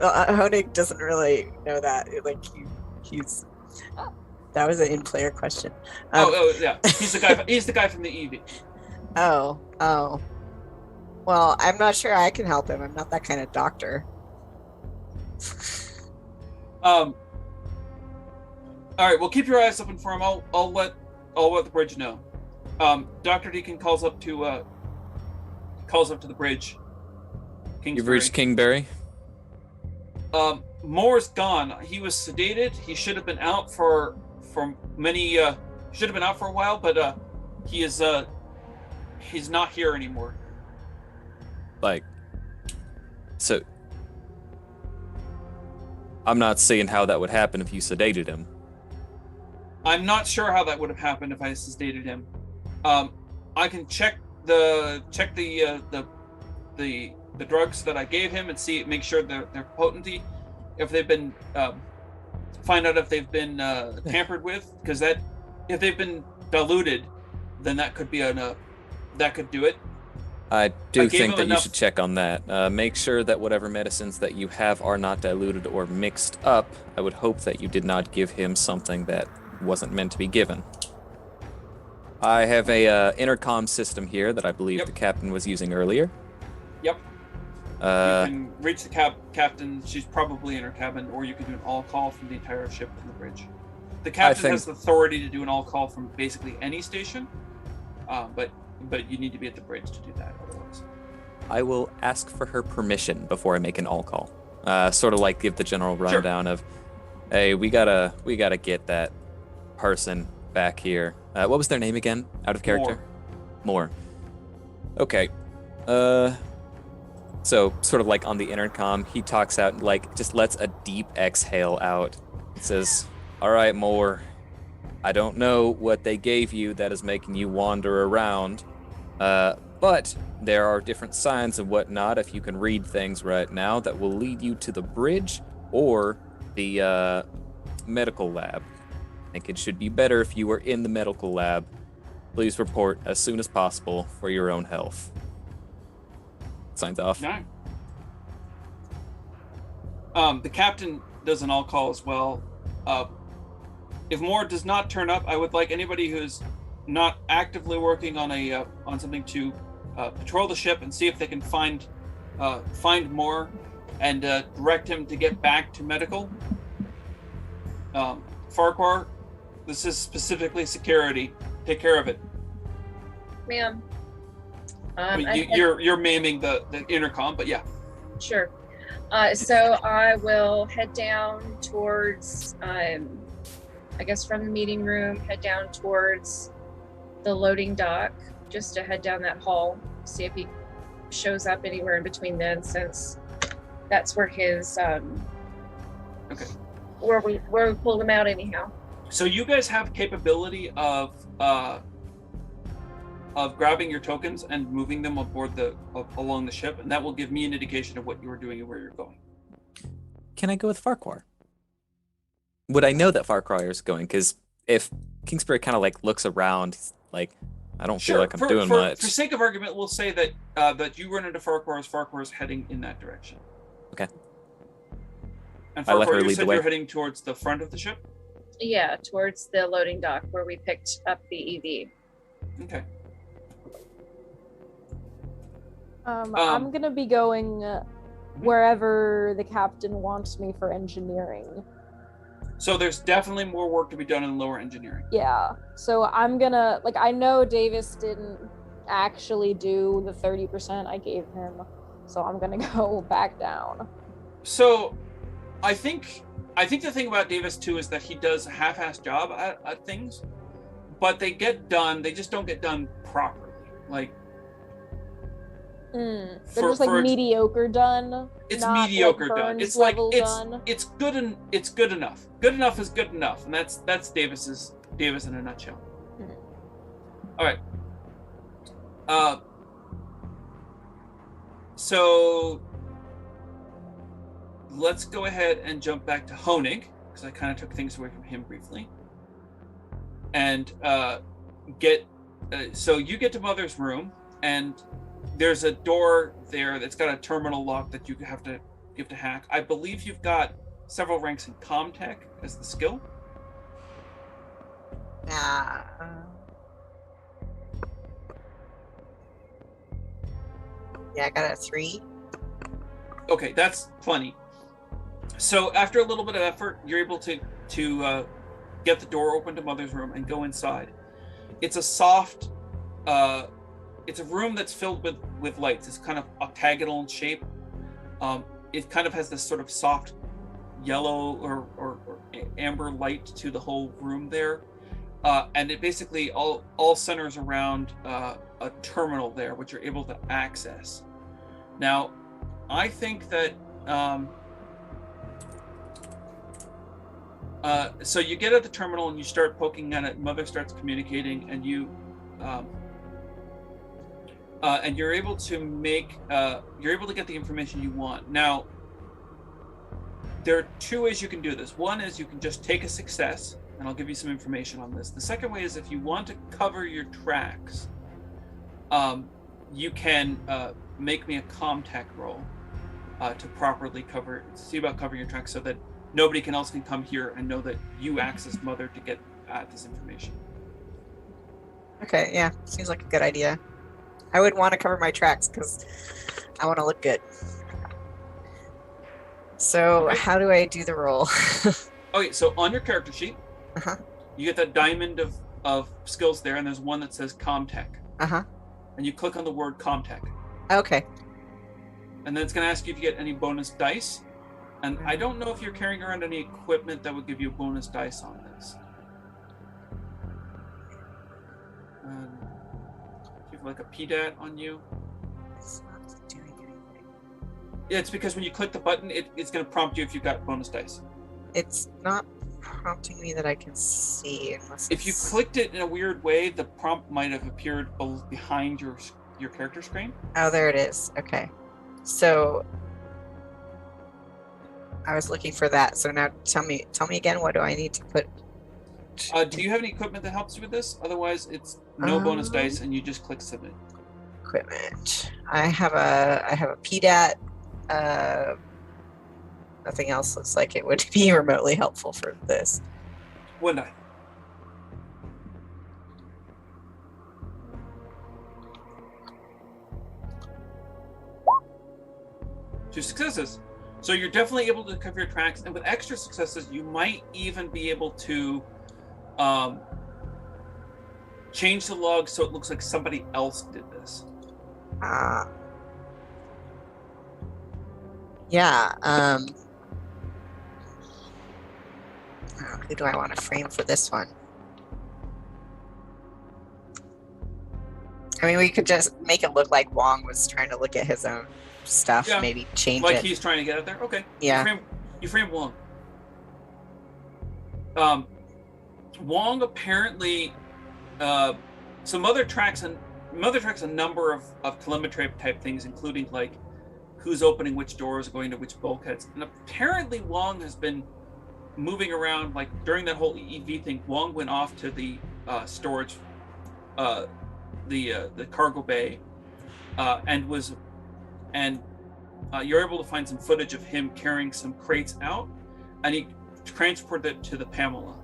Well, Honig doesn't really know that. He's. That was an in-player question. Yeah, he's the guy from the EEV. Oh. Well, I'm not sure I can help him. I'm not that kind of doctor. All right. Well, keep your eyes open for him. I'll let the bridge know. Dr. Deacon calls up to the bridge. Kingsbury. You've reached Kingberry. Moore's gone. He was sedated. He should have been out for a while, but he's not here anymore. So I'm not seeing how that would happen if you sedated him. I'm not sure how that would have happened if I sedated him. I can check the drugs that I gave him and make sure they're potency. If they've been find out if they've been tampered with, because if they've been diluted, then that could do it. I think that you should check on that. Make sure that whatever medicines that you have are not diluted or mixed up. I would hope that you did not give him something that wasn't meant to be given. I have a intercom system here that I believe the captain was using earlier. Yep. You can reach the captain. She's probably in her cabin, or you can do an all-call from the entire ship from the bridge. The captain has the authority to do an all-call from basically any station, but you need to be at the bridge to do that otherwise. I will ask for her permission before I make an all-call. Sort of like give the general rundown of, hey, we gotta get that person back here. What was their name again? Out of character? Moore. Okay. So sort of like on the intercom, he talks out and just lets a deep exhale out. He says, "All right, Moore. I don't know what they gave you that is making you wander around, but there are different signs and whatnot, if you can read things right now, that will lead you to the bridge or the medical lab. I think it should be better if you were in the medical lab. Please report as soon as possible for your own health." Signs off. No. The captain does an all-call as well. If Moore does not turn up, I would like anybody who's not actively working on something to patrol the ship and see if they can find Moore and direct him to get back to medical. Farquhar, this is specifically security. Take care of it. Ma'am. You're maiming the intercom, but yeah. Sure. So I will head down towards I guess from the meeting room, head down towards the loading dock, just to head down that hall, see if he shows up anywhere in between then, since that's where his Okay. where we pulled him out anyhow. So you guys have capability of grabbing your tokens and moving them aboard along the ship, and that will give me an indication of what you are doing and where you're going. Can I go with Farquhar? Would I know that Farquhar is going? Because if Kingsbury kind of like looks around, like, I don't feel like I'm doing much. For sake of argument, we'll say that that you run into Farquhar as Farquhar is heading in that direction. Okay. And I let Farquhar, her you lead the said way. you're heading towards the front of the ship? Yeah, towards the loading dock where we picked up the EV. Okay. I'm gonna be going wherever the captain wants me for engineering. So there's definitely more work to be done in lower engineering. Yeah. So I'm gonna, like, I know Davis didn't actually do the 30% I gave him, so I'm gonna go back down. So I think the thing about Davis too is that he does a half-assed job at things, but they get done. They just don't get done properly. Like They're just like mediocre done. It's not mediocre like done. Burns It's like done. it's good and it's good enough. Good enough is good enough, and that's Davis in a nutshell. All right. So let's go ahead and jump back to Honig, because I kind of took things away from him briefly. And so you get to Mother's room, and there's a door there that's got a terminal lock that you have to hack. I believe you've got several ranks in Comtech as the skill. Yeah, I got a 3. Okay, that's plenty. So after a little bit of effort, you're able to get the door open to Mother's room and go inside. It's a soft, it's a room that's filled with lights. It's kind of octagonal in shape. It kind of has this sort of soft yellow or amber light to the whole room there. And it basically all centers around a terminal there, which you're able to access. Now, I think that so you get at the terminal and you start poking at it. Mother starts communicating, and you're able to get the information you want. Now, there are 2 ways you can do this. One is you can just take a success, and I'll give you some information on this. The second way is if you want to cover your tracks, you can make me a Comtech roll to properly see about covering your tracks, so that nobody else can come here and know that you accessed Mother to get at this information. Okay, yeah, seems like a good idea. I would want to cover my tracks because I want to look good. So Okay. how do I do the roll? Okay, so on your character sheet, you get that diamond of skills there, and there's one that says Comtech. And you click on the word Comtech. Okay. And then it's going to ask you if you get any bonus dice. And I don't know if you're carrying around any equipment that would give you bonus dice on this. Do you have like a PDAT on you? It's not doing anything. Yeah, it's because when you click the button, it's going to prompt you if you've got bonus dice. It's not prompting me that I can see unless If you clicked it in a weird way, the prompt might have appeared behind your character screen. Oh, there it is. Okay. So I was looking for that. So now tell me again, what do I need to put? Do you have any equipment that helps you with this? Otherwise, it's no bonus dice, and you just click submit. Equipment. I have a PDAT. Nothing else looks like it would be remotely helpful for this. 1 die. Two successes. So you're definitely able to cover your tracks, and with extra successes, you might even be able to change the log so it looks like somebody else did this. Yeah. Who do I want to frame for this one? I mean, we could just make it look like Wong was trying to look at his own stuff, Yeah. maybe change Like it. he's trying to get it there? Okay. Yeah. You frame Wong. Wong apparently Mother tracks a number of telemetry type things, including like who's opening which doors, going to which bulkheads. And apparently Wong has been moving around, like during that whole EV thing. Wong went off to the storage, the cargo bay, and you're able to find some footage of him carrying some crates out, and he transported it to the Pamela,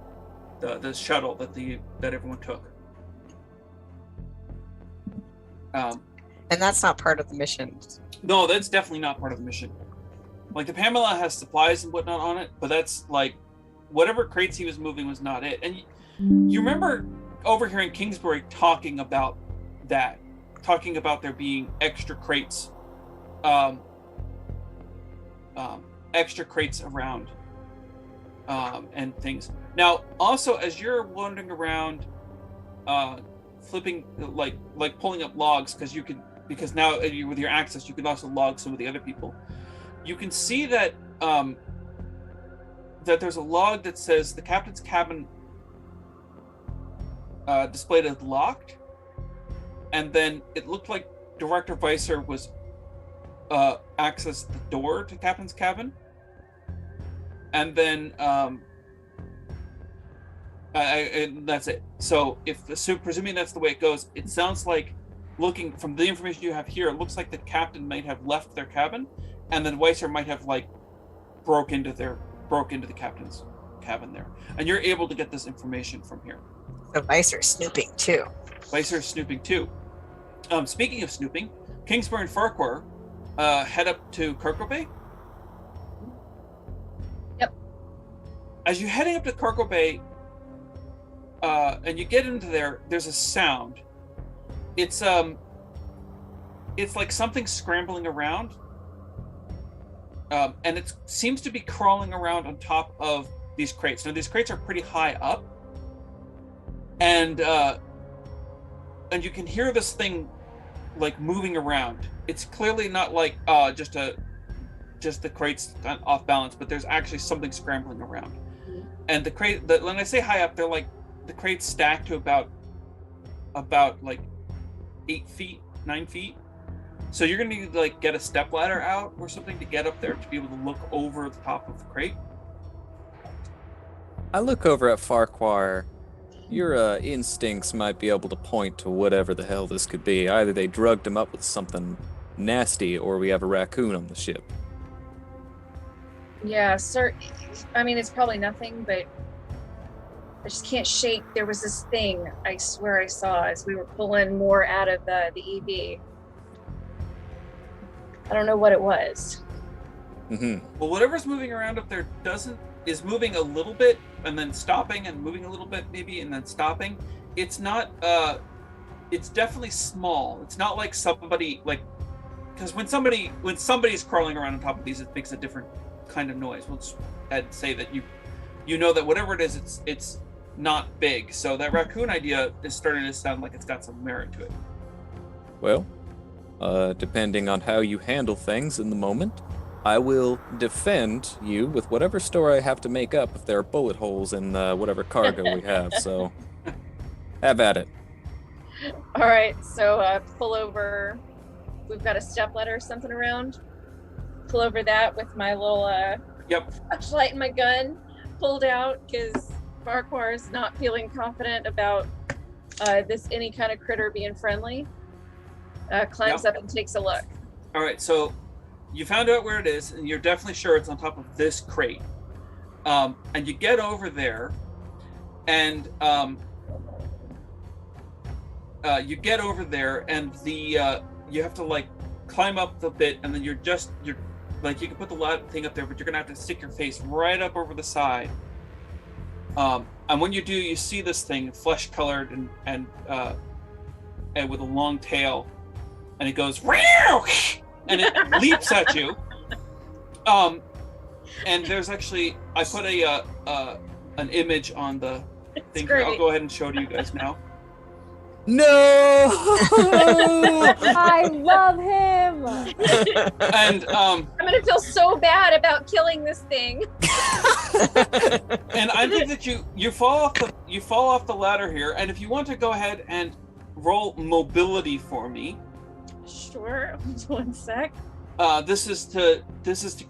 the shuttle that everyone took. And that's not part of the mission. No, that's definitely not part of the mission. Like the Pamela has supplies and whatnot on it, but that's like whatever crates he was moving was not it. And you remember overhearing Kingsbury talking about there being extra crates, around, and things. Now, also as you're wandering around, flipping, like pulling up logs, because now with your access you can also log some of the other people. You can see that that there's a log that says the captain's cabin displayed as locked, and then it looked like Director Weiser was accessed the door to captain's cabin, and then and that's it. So presuming that's the way it goes, it sounds like, looking from the information you have here, it looks like the captain might have left their cabin, and then Weiser might have like broke into the captain's cabin there. And you're able to get this information from here. So Weiser's snooping too. Weiser's snooping too. Speaking of snooping, Kingsbury and Farquhar head up to Cargo Bay. Yep. As you're heading up to Cargo Bay, and you get into there's a sound. It's like something scrambling around, and it seems to be crawling around on top of these crates. Now these crates are pretty high up, and you can hear this thing like moving around. It's clearly not like just the crates off balance, but there's actually something scrambling around. And when I say high up, they're like, the crates stack to about like 8 feet, 9 feet. So you're gonna need to like get a step ladder out or something to get up there to be able to look over the top of the crate. I look over at Farquhar. Your instincts might be able to point to whatever the hell this could be. Either they drugged him up with something nasty, or we have a raccoon on the ship. Yeah, sir. I mean, it's probably nothing, but I just can't shake. There was this thing I swear I saw as we were pulling more out of the EV. I don't know what it was. Mm-hmm. Well, whatever's moving around up there is moving a little bit and then stopping and moving a little bit maybe and then stopping. It's not. It's definitely small. It's not like somebody like, because when somebody's crawling around on top of these, it makes a different kind of noise. We'll just say that you know that whatever it is, it's not big. So that raccoon idea is starting to sound like it's got some merit to it. Well, depending on how you handle things in the moment, I will defend you with whatever story I have to make up if there are bullet holes in whatever cargo we have. So, have at it. All right, so pull over. We've got a step ladder or something around. Pull over that with my little flashlight and my gun pulled out, because Farquhar is not feeling confident about any kind of critter being friendly. Climbs up and takes a look. All right, so you found out where it is, and you're definitely sure it's on top of this crate. And you get over there, and you have to like climb up the bit, and then you're like, you can put the thing up there, but you're gonna have to stick your face right up over the side. And when you do, you see this thing, flesh colored and with a long tail, and it goes and it leaps at you. And there's actually, I put a an image on the thing. great. I'll go ahead and show to you guys now. No! I love him. And I'm gonna feel so bad about killing this thing. and I think that you fall off the ladder here. And if you want to go ahead and roll mobility for me. Sure. One sec. This is to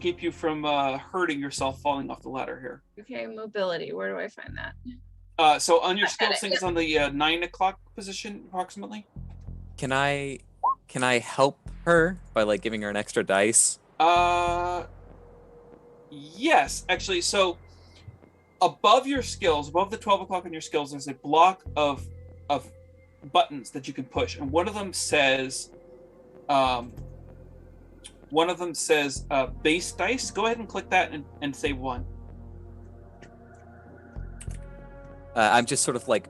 keep you from hurting yourself falling off the ladder here. Okay, mobility. Where do I find that? So on your skill it. thing, it's on the 9 o'clock position approximately. Can I help her by like giving her an extra dice? Yes, actually. So above your skills, above the 12 o'clock on your skills, there's a block of buttons that you can push, and one of them says base dice. Go ahead and click that and say 1. I'm just sort of like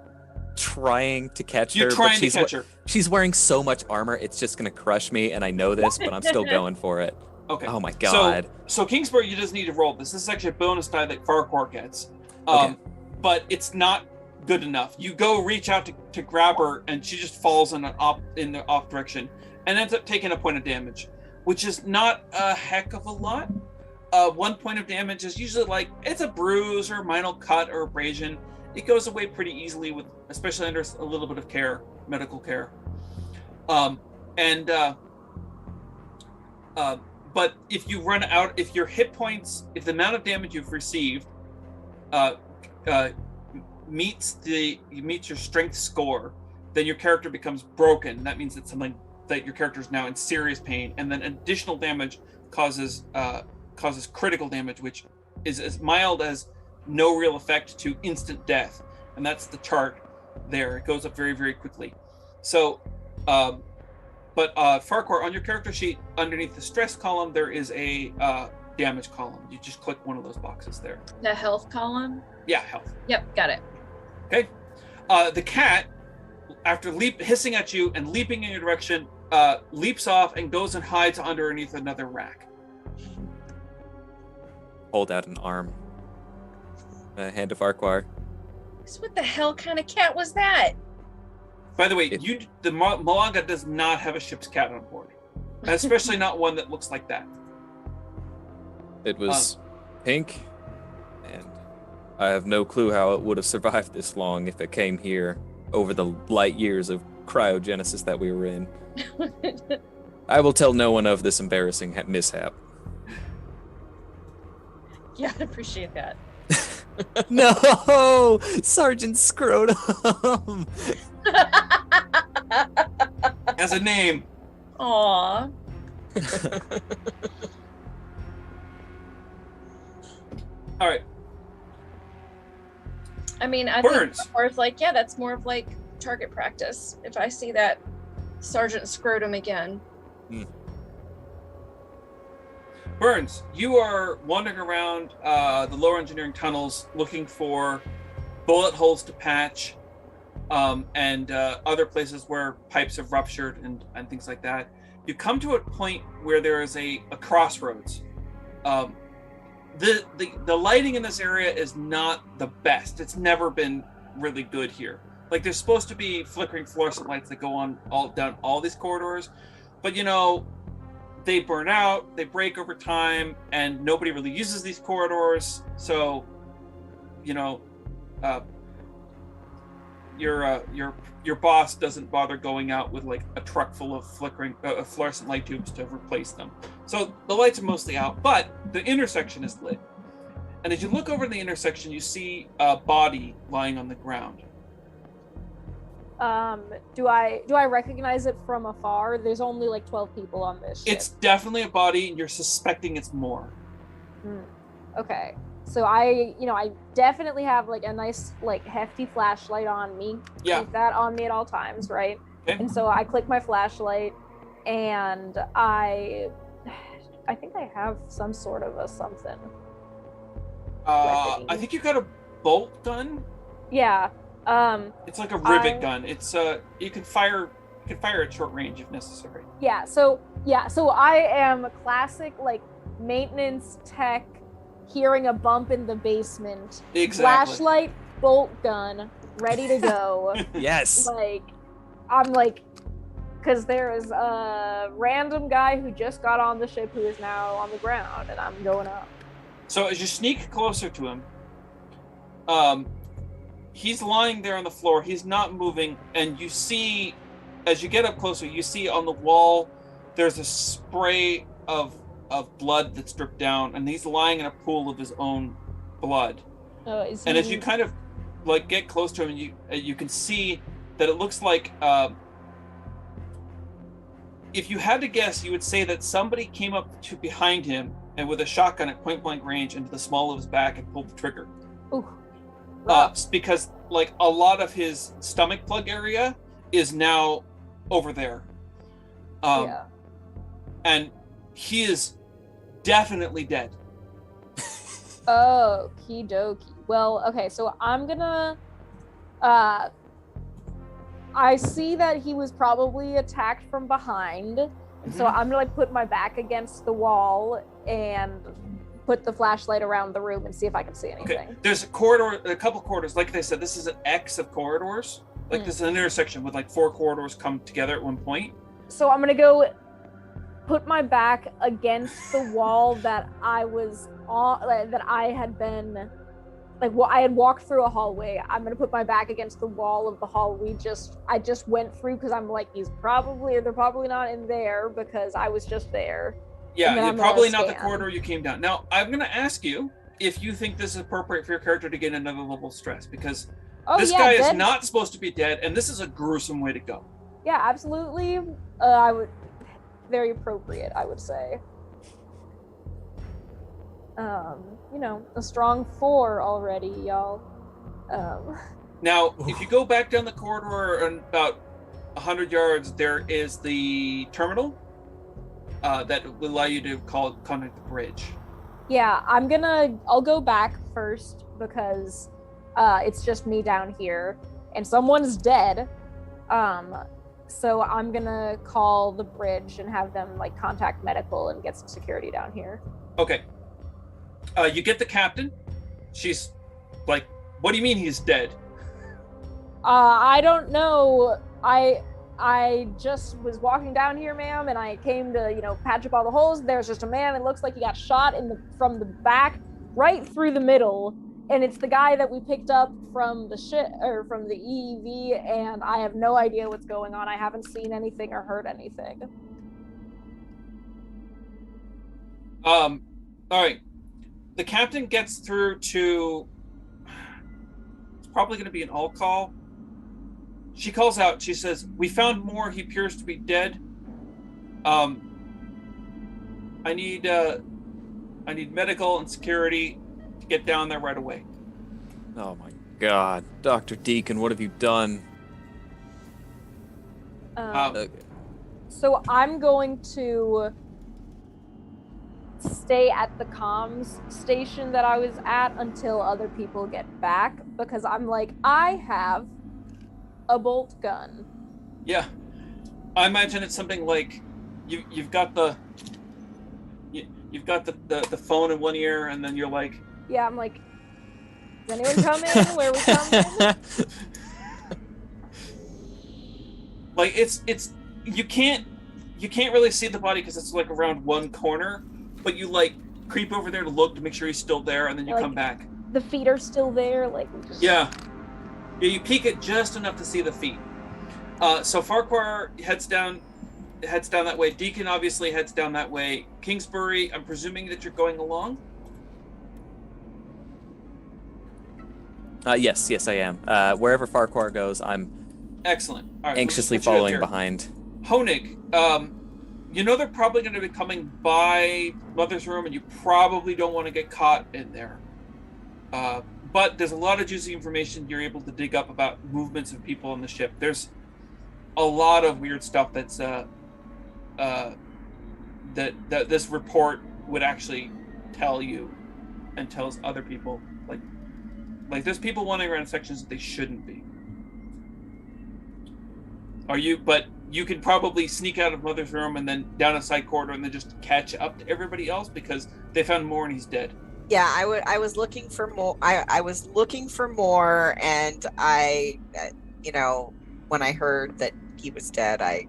trying to catch You're her. trying to catch her. She's wearing so much armor, it's just gonna crush me, and I know this, but I'm still going for it. Okay. Oh my god. So Kingsbury, you just need to roll this. This is actually a bonus die that Farquhar gets. Okay. But it's not good enough. You go reach out to grab her, and she just falls in the off direction and ends up taking a point of damage, which is not a heck of a lot. 1 point of damage is usually like it's a bruise or a minor cut or abrasion. It goes away pretty easily with, especially under a little bit of care, medical care. But if you run out, if your hit points, if the amount of damage you've received meets your strength score, then your character becomes broken. That means that your character is now in serious pain, and then additional damage causes critical damage, which is as mild as no real effect to instant death, and that's the chart there. It goes up very, very quickly. So, Farquhar, on your character sheet, underneath the stress column, there is a damage column. You just click one of those boxes there. The health column? Yeah, health. Yep, got it. Okay. The cat, after hissing at you and leaping in your direction, leaps off and goes and hides underneath another rack. Hold out an arm. Hand to Farquhar. What the hell kind of cat was that? By the way, the Malanga does not have a ship's cat on board, especially not one that looks like that. It was pink, and I have no clue how it would have survived this long if it came here over the light years of cryogenesis that we were in. I will tell no one of this embarrassing mishap. Yeah, I appreciate that. No! Sergeant Scrotum! Has a name. Aww. All right. I mean, I Burns. think or like, yeah, that's more of like target practice. If I see that Sergeant Scrotum again. Burns, you are wandering around the lower engineering tunnels looking for bullet holes to patch and other places where pipes have ruptured and things like that. You come to a point where there is a crossroads. The lighting in this area is not the best. It's never been really good here. Like, there's supposed to be flickering fluorescent lights that go on down all these corridors, but they burn out, they break over time, and nobody really uses these corridors. So, your boss doesn't bother going out with like a truck full of flickering fluorescent light tubes to replace them. So the lights are mostly out, but the intersection is lit. And as you look over the intersection, you see a body lying on the ground. Do I recognize it from afar? There's only like 12 people on this ship. It's definitely a body, and you're suspecting it's more. Okay. So I definitely have like a nice like hefty flashlight on me. Yeah. Keep that on me at all times, right? Okay. And so I click my flashlight, and I think I have some sort of a something. I think you got a bolt gun. Yeah. It's like a rivet gun. It's you can fire at short range if necessary. So I am a classic like maintenance tech hearing a bump in the basement. Exactly. Flashlight, bolt gun, ready to go. Yes. I'm like, because there is a random guy who just got on the ship who is now on the ground, and I'm going up. So as you sneak closer to him, he's lying there on the floor. He's not moving, and you see, as you get up closer, you see on the wall there's a spray of blood that's dripped down, and he's lying in a pool of his own blood. And as you kind of like get close to him, you can see that it looks like, if you had to guess, you would say that somebody came up to behind him and with a shotgun at point blank range into the small of his back and pulled the trigger. Ooh. Because like a lot of his stomach plug area is now over there. Yeah. And he is definitely dead. Okie dokie. Well, okay, so I'm gonna I see that he was probably attacked from behind. So I'm gonna like put my back against the wall and put the flashlight around the room and see if I can see anything. Okay. There's a corridor, a couple corridors. Like I said, this is an X of corridors. Like this is an intersection with like 4 corridors come together at one point. So I'm gonna go put my back against the wall that I was on, that I had been, like, well, I had walked through a hallway. I'm gonna put my back against the wall of the hall I just went through, because I'm like, they're probably not in there because I was just there. Yeah, you're probably not the corridor you came down. Now, I'm gonna ask you if you think this is appropriate for your character to gain another level of stress, because this guy is not supposed to be dead, and this is a gruesome way to go. Yeah, absolutely. I would, very appropriate, I would say. You know, a strong 4 already, y'all. Now, if you go back down the corridor and about 100 yards, there is the terminal that will allow you to contact the bridge. Yeah, I'll go back first because it's just me down here and someone's dead. So I'm gonna call the bridge and have them like contact medical and get some security down here. Okay. You get the captain. She's like, what do you mean he's dead? I don't know. I just was walking down here, ma'am, and I came to, patch up all the holes. There's just a man. It looks like he got shot from the back, right through the middle. And it's the guy that we picked up from the ship or from the EEV, and I have no idea what's going on. I haven't seen anything or heard anything. All right. The captain gets through to, it's probably going to be an all call. She calls out, she says, "We found more. He appears to be dead. I need medical and security to get down there right away." Oh my God, Dr. Deacon, what have you done? So I'm going to stay at the comms station that I was at until other people get back, because I'm like, I have a bolt gun. Yeah, I imagine it's something like you've got the phone in one ear, and then you're like, yeah, I'm like, is anyone coming? Where are we coming? Like it's you can't really see the body because it's like around one corner, but you like creep over there to look to make sure he's still there, and then you come back. The feet are still there, like just... Yeah, you peek it just enough to see the feet. So Farquhar heads down that way. Deacon obviously heads down that way. Kingsbury, I'm presuming that you're going along. Yes, I am. Wherever Farquhar goes, I'm excellent. All right, anxiously following behind. Honig, they're probably going to be coming by Mother's room, and you probably don't want to get caught in there. But there's a lot of juicy information you're able to dig up about movements of people on the ship. There's a lot of weird stuff that's that this report would actually tell you and tells other people. Like there's people wandering around sections that they shouldn't be. But you can probably sneak out of Mother's room and then down a side corridor and then just catch up to everybody else because they found more and he's dead. Yeah, I was looking for more. I was looking for more, and you know, when I heard that he was dead, I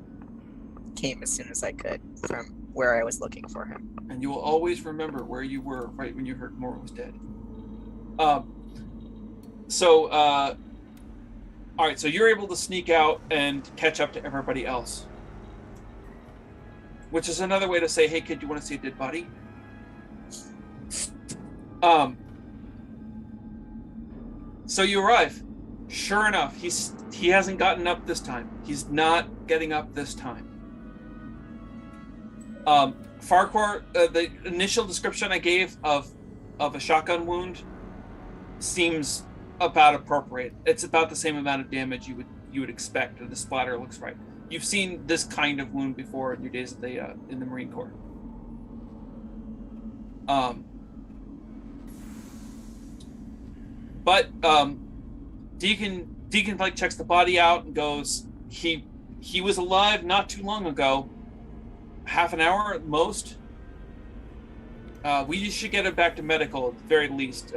came as soon as I could from where I was looking for him. And you will always remember where you were right when you heard Mora was dead. All right, so you're able to sneak out and catch up to everybody else. Which is another way to say, hey kid, you want to see a dead body? So you arrive. Sure enough, he hasn't gotten up this time. He's not getting up this time. Farquhar, the initial description I gave of a shotgun wound seems about appropriate. It's about the same amount of damage you would expect, and the splatter looks right. You've seen this kind of wound before in your days at in the Marine Corps. But Deacon like checks the body out and goes, he was alive not too long ago, half an hour at most. We should get him back to medical at the very least.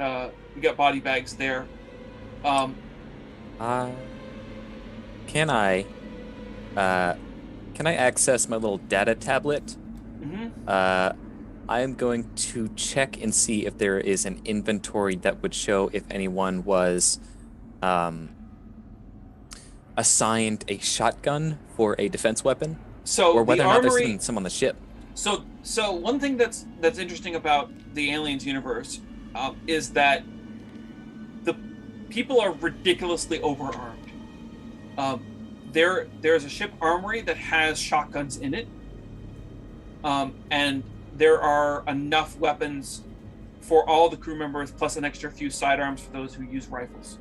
We got body bags there. Can I access my little data tablet? Mm-hmm. I am going to check and see if there is an inventory that would show if anyone was assigned a shotgun for a defense weapon, So or whether the or not there's armory, some on the ship. So one thing that's interesting about the Aliens universe is that the people are ridiculously overarmed. There's a ship armory that has shotguns in it, and there are enough weapons for all the crew members, plus an extra few sidearms for those who use rifles,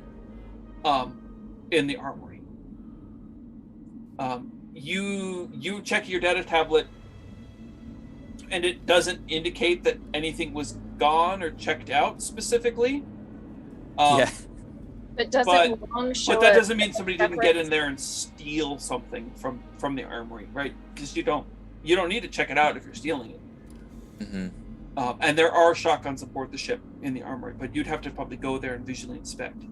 in the armory. You check your data tablet, and it doesn't indicate that anything was gone or checked out specifically. Yeah. But doesn't Wong show But that a doesn't mean somebody didn't get in preference? there and steal something from the armory, right? Because you don't need to check it out if you're stealing it. Mm-hmm. And there are shotguns aboard the ship in the armory, but you'd have to probably go there and visually inspect.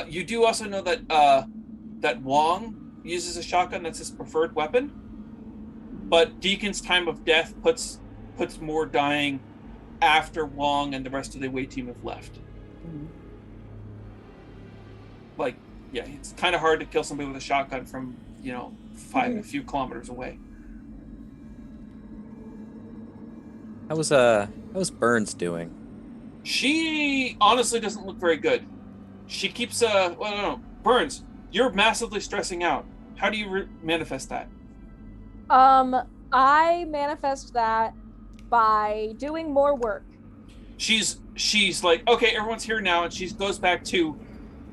You do also know that Wong uses a shotgun. That's his preferred weapon. But Deacon's time of death puts more dying after Wong and the rest of the away team have left. Mm-hmm. Like, yeah, it's kind of hard to kill somebody with a shotgun from, a few kilometers away. How was Burns doing? She honestly doesn't look very good. She keeps, I don't know. Burns, you're massively stressing out. How do you manifest that? I manifest that by doing more work. She's like, okay, everyone's here now, and she goes back to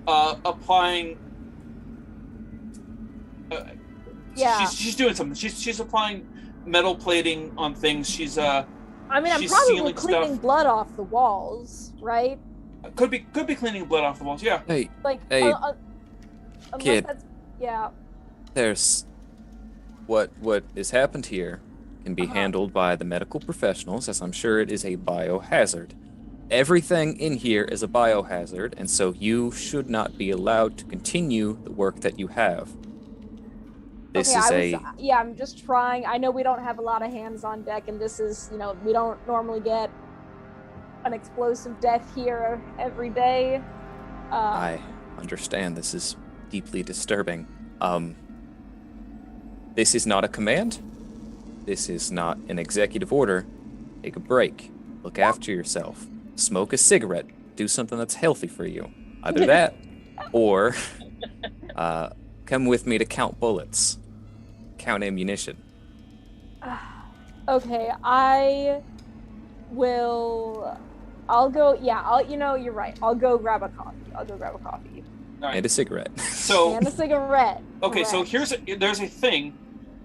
applying. Yeah. She's doing something. She's applying metal plating on things. She's I'm she's probably sealing cleaning stuff. blood off the walls, right? Could be cleaning blood off the walls. Yeah. Hey, Like, Hey, unless kid. that's, yeah. there's what has happened here can be handled by the medical professionals, as I'm sure it is a biohazard. Everything in here is a biohazard, and so you should not be allowed to continue the work that you have. This is yeah, I'm just trying. I know we don't have a lot of hands on deck, and this is, we don't normally get an explosive death here every day. I understand this is deeply disturbing. This is not a command. This is not an executive order. Take a break. Look after yourself. Smoke a cigarette. Do something that's healthy for you. Either that, or come with me to count bullets. Count ammunition. Okay, I'll go, you're right. I'll go grab a coffee. All right. And a cigarette. So And a cigarette. okay, so Correct. there's a thing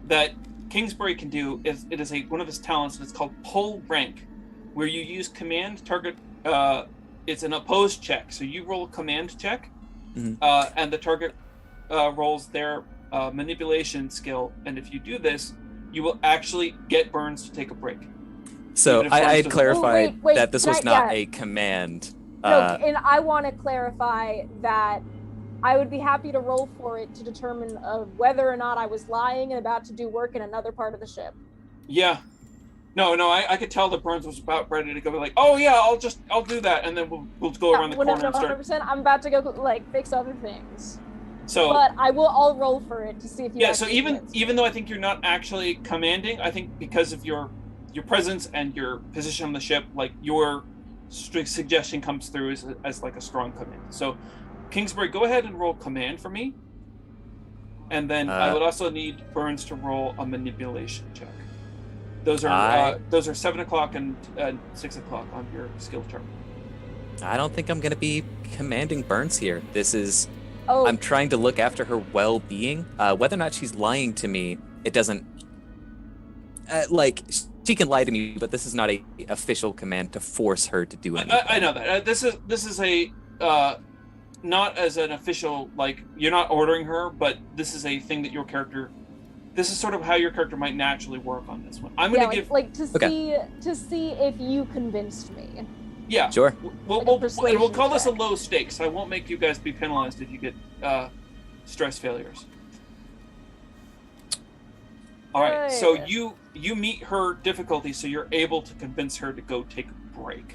that Kingsbury can do. It is one of his talents, and it's called pull rank, where you use command target. It's an opposed check, so you roll a command check, and the target rolls their manipulation skill. And if you do this, you will actually get Burns to take a break. So Even if I Burns had doesn't- clarified wait, that this can was I- not yeah. a command. No, and I want to clarify that I would be happy to roll for it to determine whether or not I was lying and about to do work in another part of the ship. Yeah. No, I could tell that Burns was about ready to go. Like, oh yeah, I'll do that, and then we'll go around the corner and start. 100%. I'm about to go like fix other things. So, but I'll roll for it to see if you. Yeah. So even though I think you're not actually commanding, I think because of your presence and your position on the ship, like your strict suggestion comes through as like a strong command. So, Kingsbury, go ahead and roll command for me, and then I would also need Burns to roll a manipulation check. Those are 7 o'clock and 6 o'clock on your skill chart. I don't think I'm gonna be commanding Burns here. This is. Oh. I'm trying to look after her well-being. Whether or not she's lying to me, it doesn't. Like she can lie to me, but this is not a official command to force her to do anything. I know that. This is a not as an official, like you're not ordering her, but this is a thing that your character. This is sort of how your character might naturally work on this one. I'm gonna to see if you convinced me. Yeah, sure. We'll call this a low stakes. I won't make you guys be penalized if you get stress failures. All right. So you meet her difficulty, so you're able to convince her to go take a break.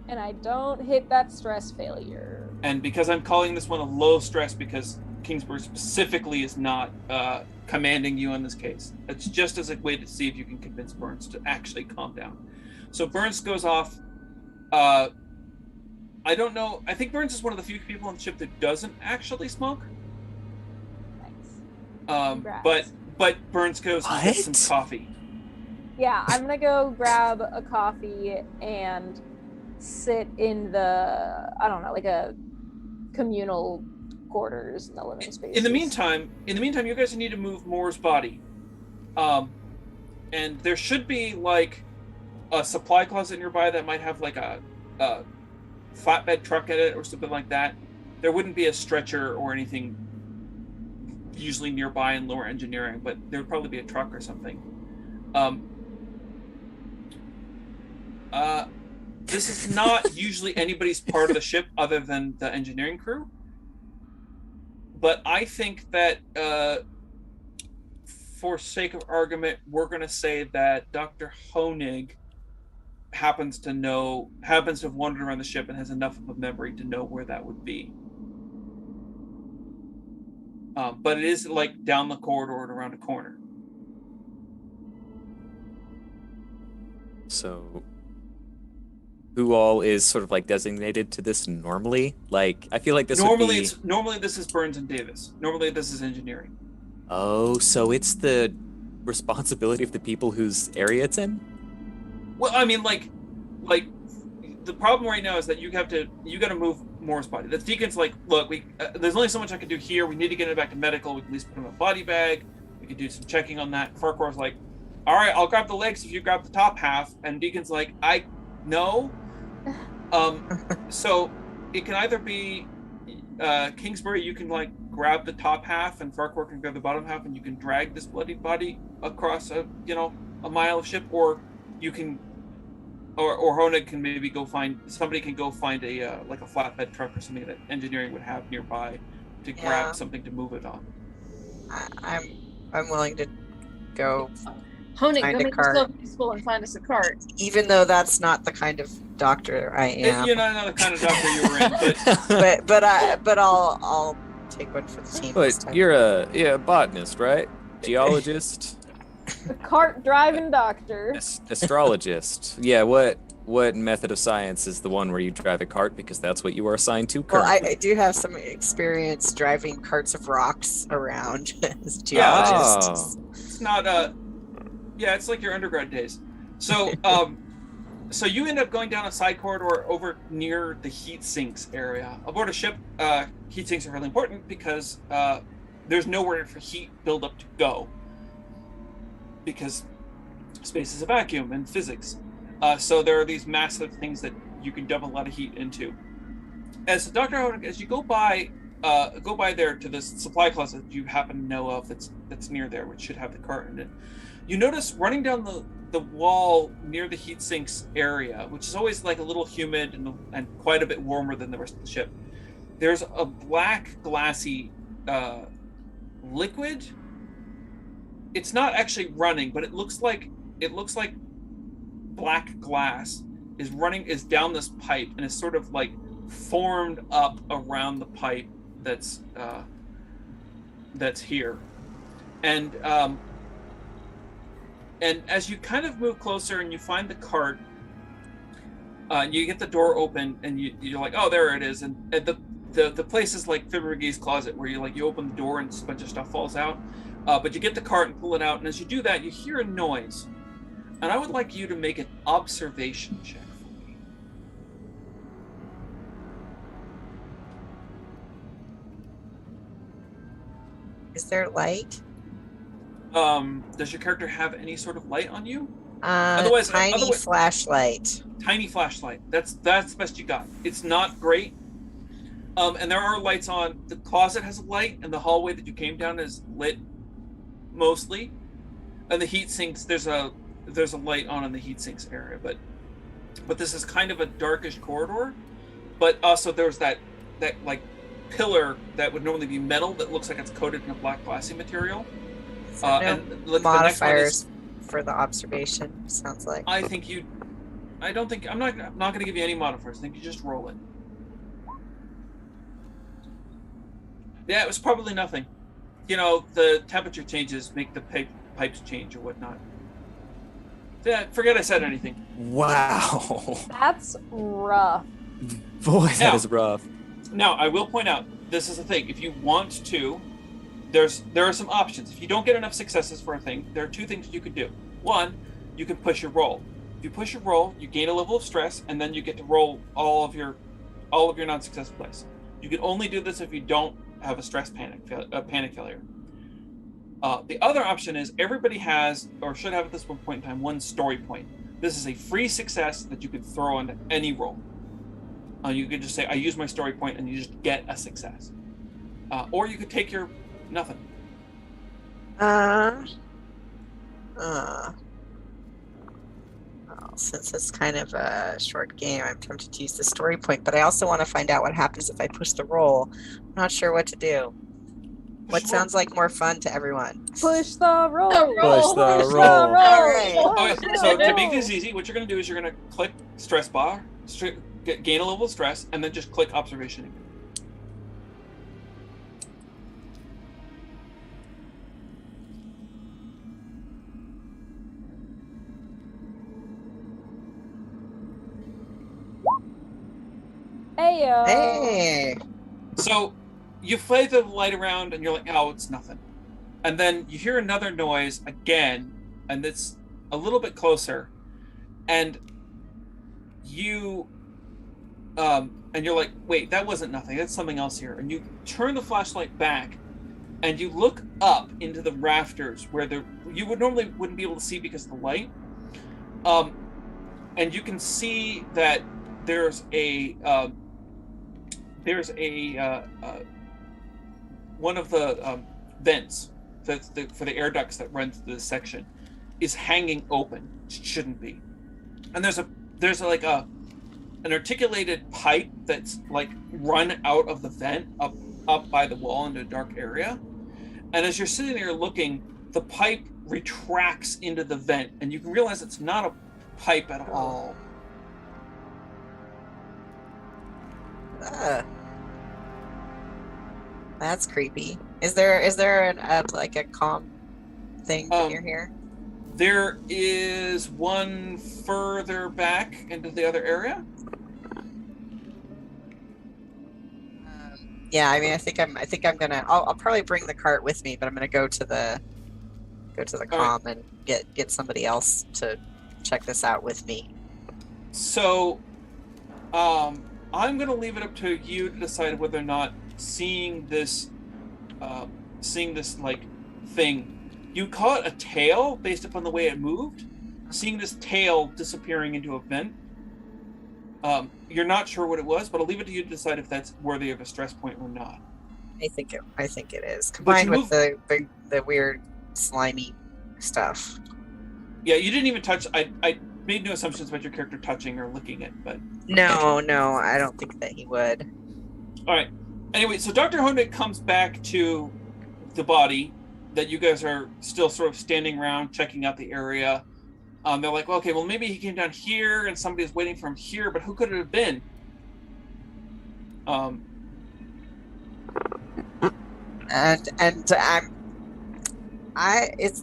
And I don't hit that stress failure. And because I'm calling this one a low stress, because Kingsbury specifically is not commanding you in this case. It's just as a way to see if you can convince Burns to actually calm down. So Burns goes off. I don't know. I think Burns is one of the few people on the ship that doesn't actually smoke. Nice. But Burns goes and gets some coffee. Yeah, I'm gonna go grab a coffee and sit in the like a communal quarters in the living space. In the meantime, you guys need to move Moore's body. And there should be like a supply closet nearby that might have like a flatbed truck in it or something like that. There wouldn't be a stretcher or anything usually nearby in lower engineering, but there would probably be a truck or something. This is not usually anybody's part of the ship other than the engineering crew. But I think that for sake of argument, we're going to say that Dr. Honig happens to have wandered around the ship and has enough of a memory to know where that would be. But it is like down the corridor and around a corner. So, who all is sort of like designated to this normally? Like, I feel like this normally this is Burns and Davis. Normally this is engineering. Oh, so it's the responsibility of the people whose area it's in? Well, I mean, like the problem right now is that you got to move Moore's body. The Deacon's like, look, there's only so much I can do here. We need to get it back to medical. We can at least put him in a body bag. We can do some checking on that. Farquhar's like, all right, I'll grab the legs if you grab the top half. And Deacon's like, no. So it can either be Kingsbury, you can like grab the top half, and Farquhar can grab the bottom half, and you can drag this bloodied body across a mile of ship, or you can. Or Honig can maybe go find a like a flatbed truck or something that engineering would have nearby to grab something to move it on. I'm willing to go. Honig, Find go a make cart. yourself useful and find us a cart. Even though that's not the kind of doctor I am. You're not the kind of doctor you were in, but I'll take one for the team. this But time. you're a botanist, right? Geologist? The cart driving doctor. Astrologist. Yeah, what method of science is the one where you drive a cart, because that's what you are assigned to Well, currently? I do have some experience driving carts of rocks around as geologists. It's not it's like your undergrad days. So so you end up going down a side corridor over near the heat sinks area. Aboard a ship, heat sinks are really important because there's nowhere for heat buildup to go, because space is a vacuum in physics. So there are these massive things that you can dump a lot of heat into. As Dr. Honig, as you go by go by there to this supply closet you happen to know of that's near there, which should have the cart in it. You notice running down the wall near the heat sinks area, which is always like a little humid and quite a bit warmer than the rest of the ship. There's a black glassy liquid. It's not actually running, but it looks like black glass is down this pipe and is sort of like formed up around the pipe that's here. And as you kind of move closer and you find the cart, you get the door open and you're like, oh, there it is. And the place is like Fibber McGee's closet, where you open the door and a bunch of stuff falls out. But you get the cart and pull it out, and as you do that, you hear a noise. And I would like you to make an observation check for me. Is there light? Does your character have any sort of light on you? Otherwise, flashlight. Tiny flashlight. That's the best you got. It's not great. And there are lights on. The closet has a light, and the hallway that you came down is lit mostly. And the heat sinks, there's a light on in the heat sinks area, but this is kind of a darkish corridor. But also there's that like pillar that would normally be metal that looks like it's coated in a black glassy material. So no and look, modifiers for the observation, sounds like. I'm not going to give you any modifiers. I think you just roll it. Yeah, it was probably nothing. The temperature changes make the pipes change or whatnot. Yeah, forget I said anything. Wow. That's rough. Boy, that is rough. Now, I will point out, this is the thing. If you want to, there are some options. If you don't get enough successes for a thing, there are two things you could do. One, you can push your roll. If you push your roll, you gain a level of stress, and then you get to roll all of your non-successful dice. You can only do this if you don't have a panic failure. The other option is everybody has, or should have at this one point in time, one story point. This is a free success that you could throw into any roll. You could just say, I use my story point, and you just get a success. Or you could take your nothing. Well, since it's kind of a short game, I'm tempted to use the story point, but I also want to find out what happens if I push the roll. I'm not sure what to do. What sounds like more fun to everyone? Push the roll. Push the roll. All right. Okay, so to make this easy, what you're going to do is you're going to click stress bar, gain a level of stress, and then just click observation again. Heyo. Hey. So you fade the light around and you're like, oh, it's nothing. And then you hear another noise again, and it's a little bit closer. And you and you're like, wait, that wasn't nothing. That's something else here. And you turn the flashlight back and you look up into the rafters where you wouldn't be able to see because of the light. And you can see that there's a one of the vents for the air ducts that run through this section is hanging open. It shouldn't be. And there's like an articulated pipe that's like run out of the vent up by the wall into a dark area. And as you're sitting there looking, the pipe retracts into the vent, and you can realize it's not a pipe at all. That's creepy. Is there a calm thing near here? There is one further back into the other area. Yeah, I mean, I think I'm gonna. I'll probably bring the cart with me, but I'm gonna go to the comm and get somebody else to check this out with me. So, I'm gonna leave it up to you to decide whether or not seeing this like thing. You caught a tail based upon the way it moved. Seeing this tail disappearing into a vent. You're not sure what it was, but I'll leave it to you to decide if that's worthy of a stress point or not. I think it is combined with the weird slimy stuff. Yeah, you didn't even touch. I made no assumptions about your character touching or licking it, but No, I don't think that he would. all right. Anyway, so Dr. Honig comes back to the body that you guys are still sort of standing around checking out the area. They're like, well, okay, well, maybe he came down here and somebody's waiting for him here, but who could it have been? And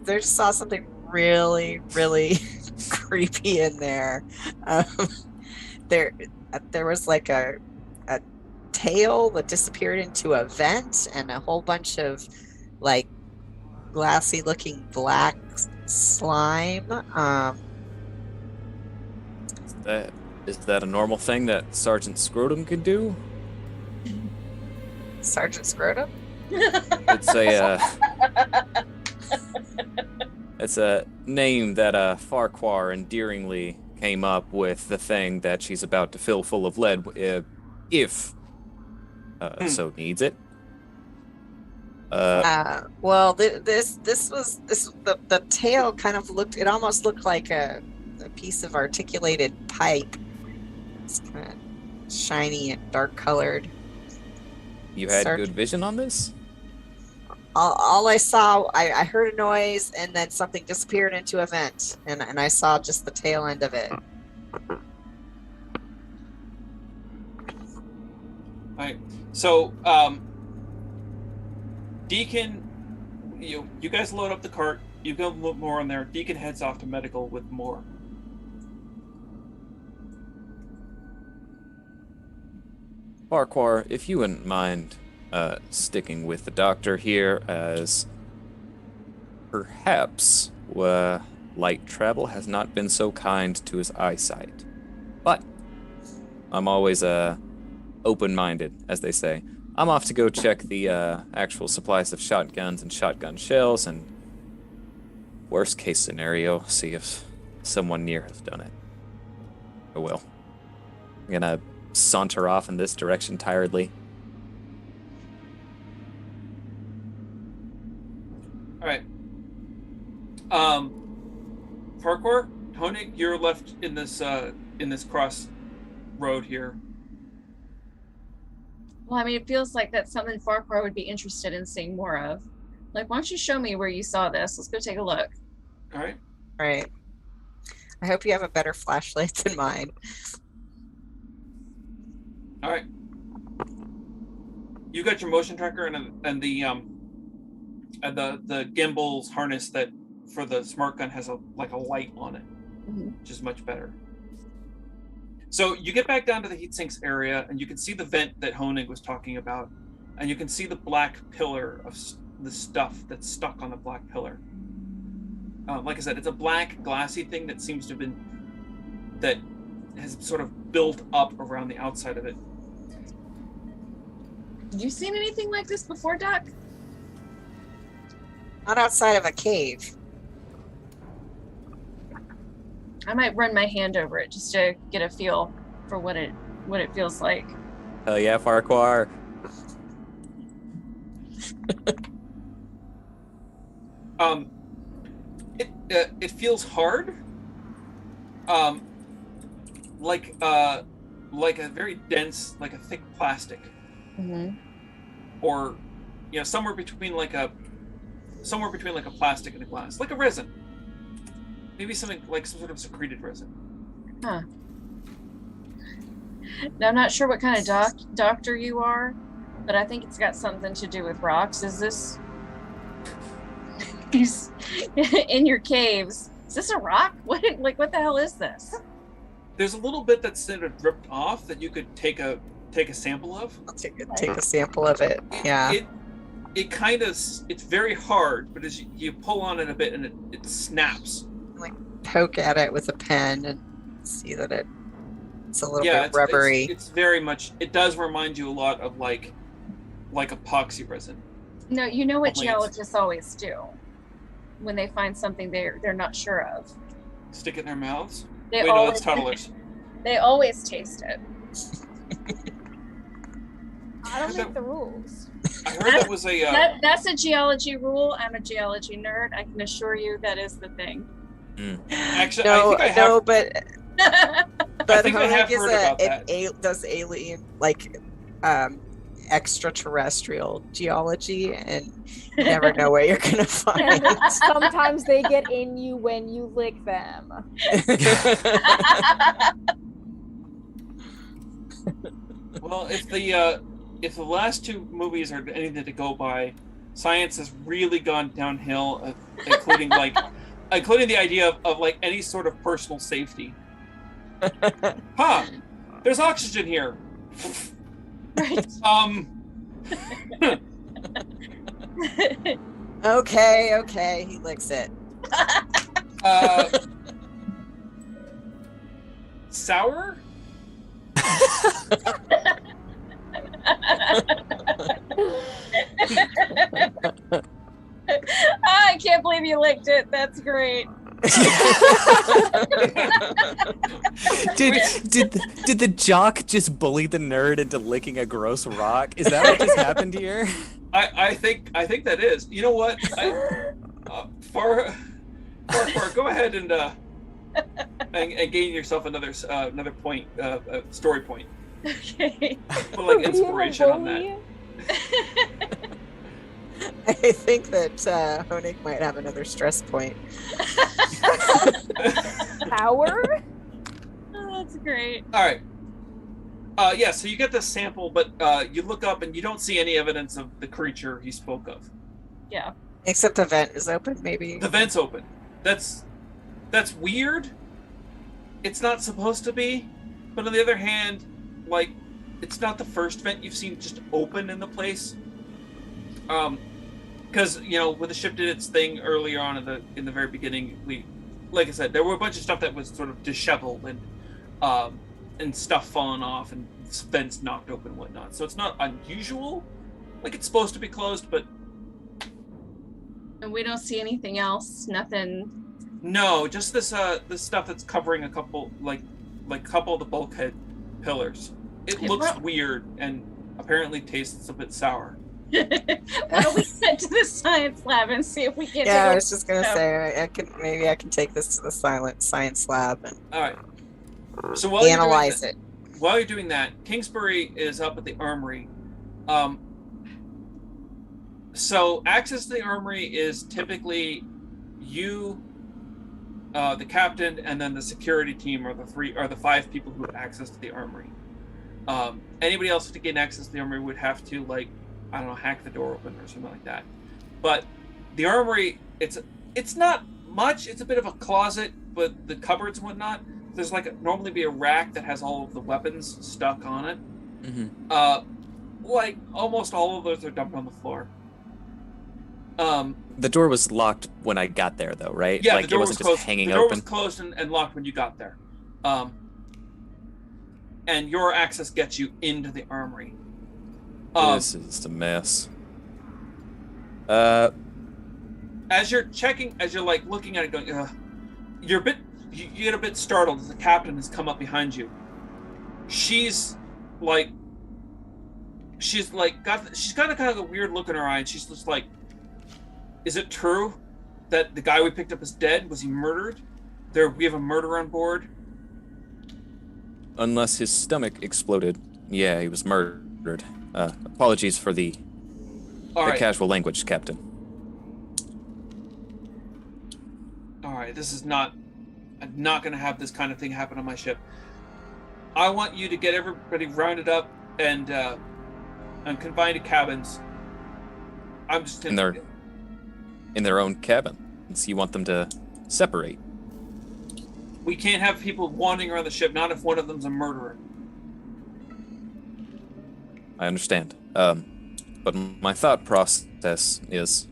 they just saw something really, really creepy in there. There was like a tail that disappeared into a vent and a whole bunch of like glassy looking black slime. Is that a normal thing that Sergeant Scrotum could do? Sergeant Scrotum? It's a name that Farquhar endearingly came up with the thing that she's about to fill full of lead if so needs it. Well, the tail kind of looked. It almost looked like a piece of articulated pipe. It's kind of shiny and dark colored. You had good vision on this? All I saw, I heard a noise and then something disappeared into a vent, and I saw just the tail end of it. All right. So, Deacon, you guys load up the cart. You go look more on there. Deacon heads off to medical with more. Farquhar, if you wouldn't mind sticking with the doctor here, as perhaps light travel has not been so kind to his eyesight. But I'm always open-minded, as they say. I'm off to go check the actual supplies of shotguns and shotgun shells, and worst case scenario, see if someone near has done it. Oh well. I'm gonna saunter off in this direction tiredly. All right. Farquhar, Honig, you're left in this cross road here. Well, I mean, it feels like that's something Farquhar would be interested in seeing more of. Like, why don't you show me where you saw this? Let's go take a look. All right. Right. I hope you have a better flashlight than mine. All right. You got your motion tracker and the gimbal's harness that for the smart gun has a light on it, which is much better. So you get back down to the heat sinks area, and you can see the vent that Honig was talking about, and you can see the black pillar of the stuff that's stuck on the black pillar. Like I said, it's a black glassy thing that seems to have been, that has sort of built up around the outside of it. Have you seen anything like this before, Doc? Not outside of a cave. I might run my hand over it just to get a feel for what it feels like. Hell yeah, Farquhar. It feels hard. Like a very dense, like a thick plastic. Or somewhere between like a plastic and a glass, like a resin. Maybe something like some sort of secreted resin. Huh. Now, I'm not sure what kind of doctor you are, but I think it's got something to do with rocks. Is this in your caves? Is this a rock? What the hell is this? There's a little bit that's sort of dripped off that you could take a sample of. I'll take a sample of it. Yeah. It kind of, it's very hard, but as you pull on it a bit and it snaps. Like poke at it with a pen and see that it's a little bit rubbery. It's very much, it does remind you a lot of like epoxy resin. No, you know what geologists always do when they find something they're not sure of. Stick it in their mouths? No, that's tunnelers. They always taste it. I don't make the rules. I heard that was a. That's a geology rule. I'm a geology nerd. I can assure you that is the thing. Actually, No, I think I have. no, but I think I have heard about that. Does alien like extraterrestrial geology, and you never know what you're gonna find. Sometimes they get in you when you lick them. Well, if the last two movies are anything to go by, science has really gone downhill, including including the idea of like any sort of personal safety. There's oxygen here. Right. Okay, he licks it. Sour? I can't believe you licked it. That's great. Did the jock just bully the nerd into licking a gross rock? Is that what just happened here? I think that is. You know what? Far, go ahead and gain yourself another point, story point. Okay. Put like inspiration on that. I think that Honig might have another stress point. Power? Oh, that's great. All right. Yeah, so you get the sample, but you look up and you don't see any evidence of the creature he spoke of. Yeah. Except the vent is open, maybe. The vent's open. That's weird. It's not supposed to be, but on the other hand, like, it's not the first vent you've seen just open in the place. Because when the ship did its thing earlier on in the very beginning, like I said, there were a bunch of stuff that was sort of disheveled and stuff falling off and vents knocked open and whatnot. So it's not unusual. Like, it's supposed to be closed, but And we don't see anything else. Nothing. no, just this stuff that's covering a couple couple of the bulkhead pillars. It looks weird and apparently tastes a bit sour. Why don't we head to the science lab and see if we can? Yeah, I was just gonna say I can take this to the science lab and All right. So while analyze it. While you're doing that, Kingsbury is up at the armory. So access to the armory is typically you, the captain, and then the security team are the five people who have access to the armory. Anybody else to gain access to the armory would have to hack the door open or something like that. But the armory, it's not much. It's a bit of a closet, but the cupboards and whatnot. There's normally be a rack that has all of the weapons stuck on it. Mm-hmm. Almost all of those are dumped on the floor. The door was locked when I got there, though, right? Yeah, the door it wasn't was just closed. hanging the door open. was closed and locked when you got there. And your access gets you into the armory. This is a mess. As you're looking at it, going, you get a bit startled as the captain has come up behind you. She's got a kind of a weird look in her eye, and she's just like, "Is it true that the guy we picked up is dead? Was he murdered? We have a murder on board." Unless his stomach exploded. Yeah, he was murdered. Apologies for the casual language, Captain. All right, I'm not going to have this kind of thing happen on my ship. I want you to get everybody rounded up and confined to cabins. I'm just in their own cabins. You want them to separate. We can't have people wandering around the ship, not if one of them's a murderer. I understand. But my thought process is,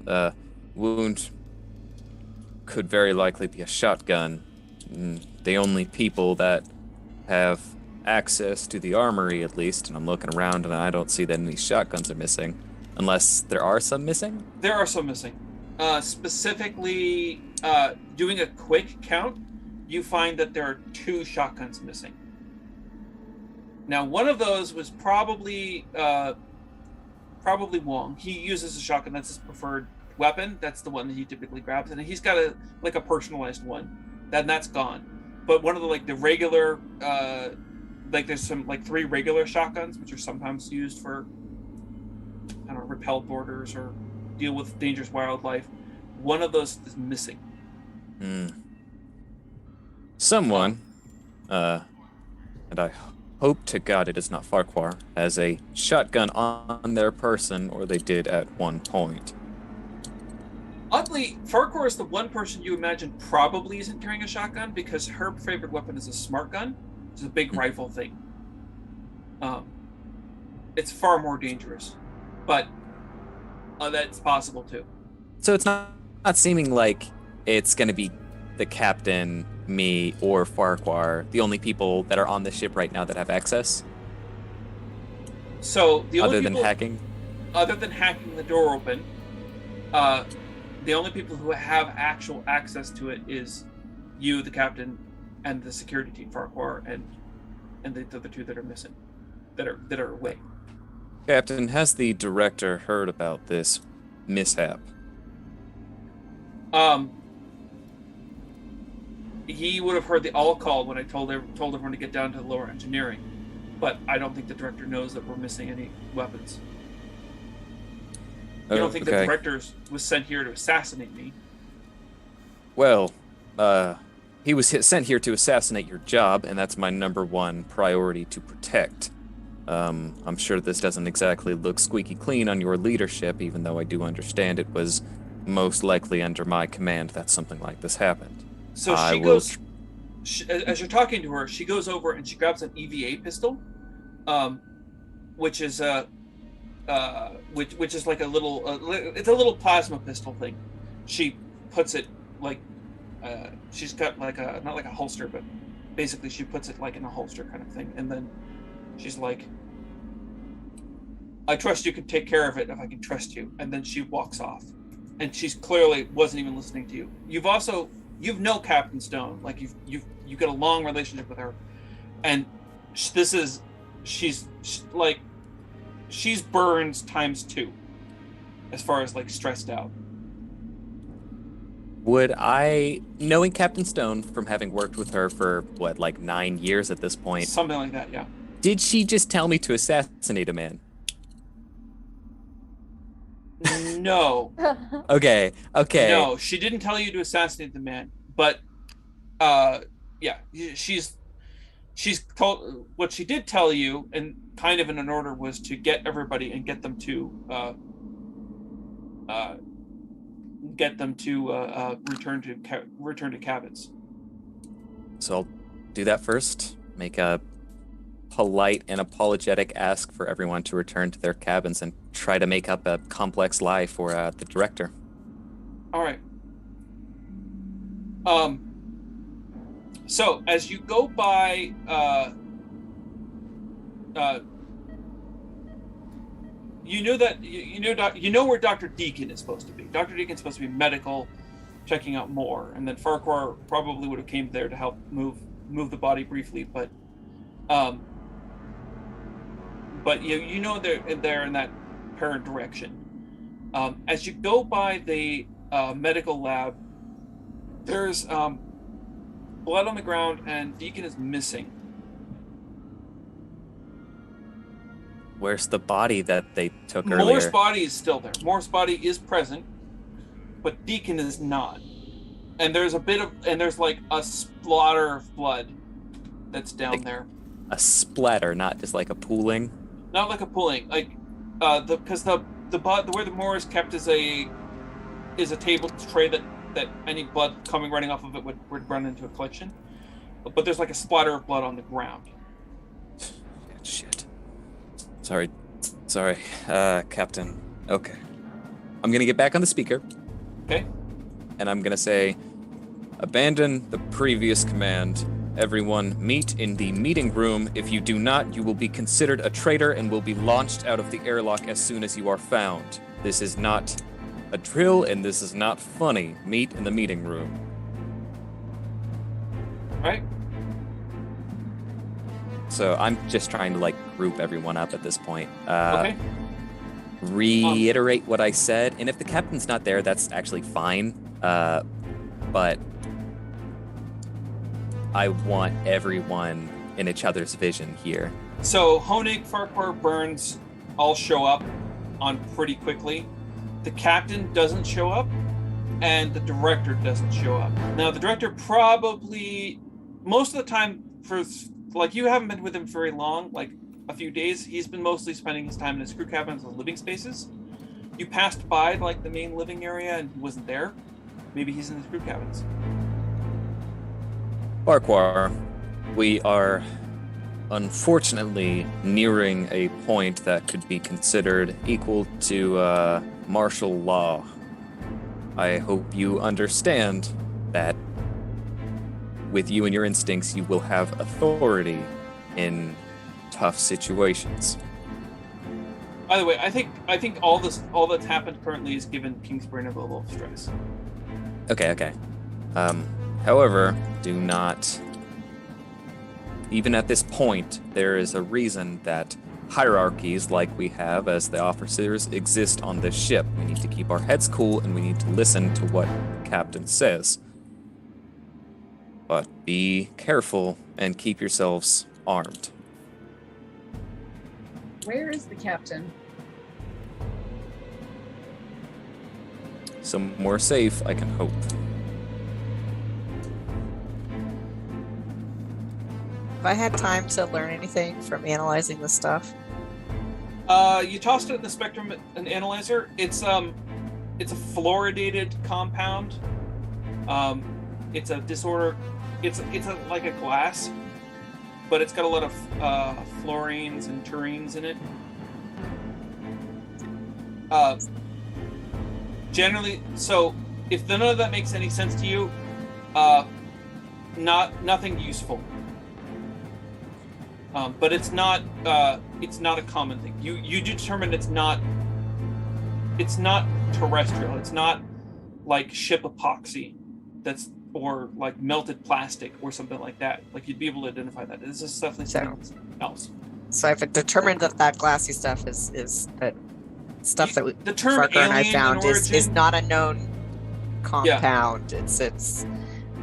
wound could very likely be a shotgun. The only people that have access to the armory, at least, and I'm looking around and I don't see that any shotguns are missing. Unless there are some missing? There are some missing. Specifically, doing a quick count, you find that there are 2 shotguns missing. Now, one of those was probably probably Wong. He uses a shotgun. That's his preferred weapon. That's the one that he typically grabs, and he's got a personalized one. That's gone. But one of the regular, there's some 3 regular shotguns, which are sometimes used for, I don't know, repel boarders or deal with dangerous wildlife. One of those is missing. Someone, and I hope to God it is not Farquhar, has a shotgun on their person, or they did at one point. Oddly, Farquhar is the one person you imagine probably isn't carrying a shotgun, because her favorite weapon is a smart gun, which is a big rifle thing. It's far more dangerous, but that's possible too. So it's not seeming like it's going to be the captain, me, or Farquhar, the only people that are on the ship right now that have access? So the only other than hacking the door open, the only people who have actual access to it is you, the captain, and the security team, Farquhar, and the other 2 that are missing, that are away. Captain, has the director heard about this mishap? He would have heard the all call when I told everyone to get down to the lower engineering, but I don't think the director knows that we're missing any weapons. I don't think the director was sent here to assassinate me. Well, he was sent here to assassinate your job, and that's my number 1 priority to protect. I'm sure this doesn't exactly look squeaky clean on your leadership, even though I do understand it was most likely under my command that something like this happened. So as you're talking to her, she goes over and she grabs an EVA pistol, which is which is like a little, it's a little plasma pistol thing. She puts it she's got not like a holster, but basically she puts it in a holster kind of thing, and then she's like, "I trust you can take care of it if I can trust you," and then she walks off, and she's clearly wasn't even listening to you. You've known Captain Stone, you've got a long relationship with her, and she's Burns times 2, as far as stressed out. Would I, knowing Captain Stone from having worked with her for 9 years at this point, something like that, yeah. Did she just tell me to assassinate a man? No. Okay. No, she didn't tell you to assassinate the man, but yeah, she's told, what she did tell you, and kind of in an order, was to get everybody and get them to return to cabins. So I'll do that first. Make a polite and apologetic ask for everyone to return to their cabins and try to make up a complex lie for the director. All right. So as you go by, you know where Dr. Deacon is supposed to be. Dr. Deacon's supposed to be medical, checking out more, and then Farquhar probably would have came there to help move the body briefly, but you know they're in that parent direction. As you go by the medical lab, there's blood on the ground, and Deacon is missing. Where's the body that they took earlier? Moore's body is still there. Moore's body is present, but Deacon is not. And there's like a splatter of blood that's down there. A splatter, not just like a pooling. Not like a pooling, because the where the Moore is kept is a table tray that any blood running off of it would run into a collection. But there's like a splatter of blood on the ground. Shit. Sorry, Captain. Okay. I'm gonna get back on the speaker. Okay. And I'm gonna say, abandon the previous command. Everyone meet in the meeting room. If you do not, you will be considered a traitor and will be launched out of the airlock as soon as you are found. This is not a drill and this is not funny. Meet in the meeting room. All right. So I'm just trying to group everyone up at this point. Okay. reiterate what I said. And if the captain's not there, that's actually fine. But I want everyone in each other's vision here. So Honig, Farquhar, Burns all show up on pretty quickly. The captain doesn't show up, and the director doesn't show up. Now, the director probably, most of the time, you haven't been with him very long, like a few days, he's been mostly spending his time in his crew cabins and living spaces. You passed by, like, the main living area and he wasn't there. Maybe he's in his crew cabins. Farquhar, we are unfortunately nearing a point that could be considered equal to martial law. I hope you understand that with you and your instincts, you will have authority in tough situations. By the way, I think all that's happened currently is given Kingsbury a level of stress. Okay. However, do not. Even at this point, there is a reason that hierarchies like we have as the officers exist on this ship. We need to keep our heads cool and we need to listen to what the captain says. But be careful and keep yourselves armed. Where is the captain? Somewhere safe, I can hope. Have I had time to learn anything from analyzing this stuff? You tossed it in the spectrum and analyzer. It's a fluoridated compound. It's a disorder. It's like a glass, but it's got a lot of fluorines and turines in it. Generally, so if none of that makes any sense to you, nothing useful. But it's not a common thing. You determine it's not terrestrial. It's not like ship epoxy or like melted plastic or something like that. Like you'd be able to identify that. This is definitely something else. So I've determined that glassy stuff is that stuff The term Farquhar and I alien found in is origin, not a known compound. Yeah. It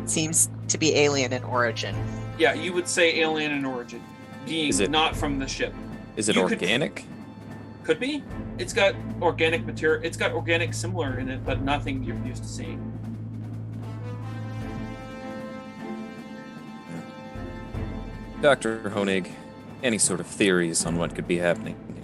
seems to be alien in origin. Yeah, you would say alien in origin, being not from the ship. Is it organic? Could be. It's got organic material. It's got organic similar in it, but nothing you're used to seeing. Dr. Honig, any sort of theories on what could be happening here?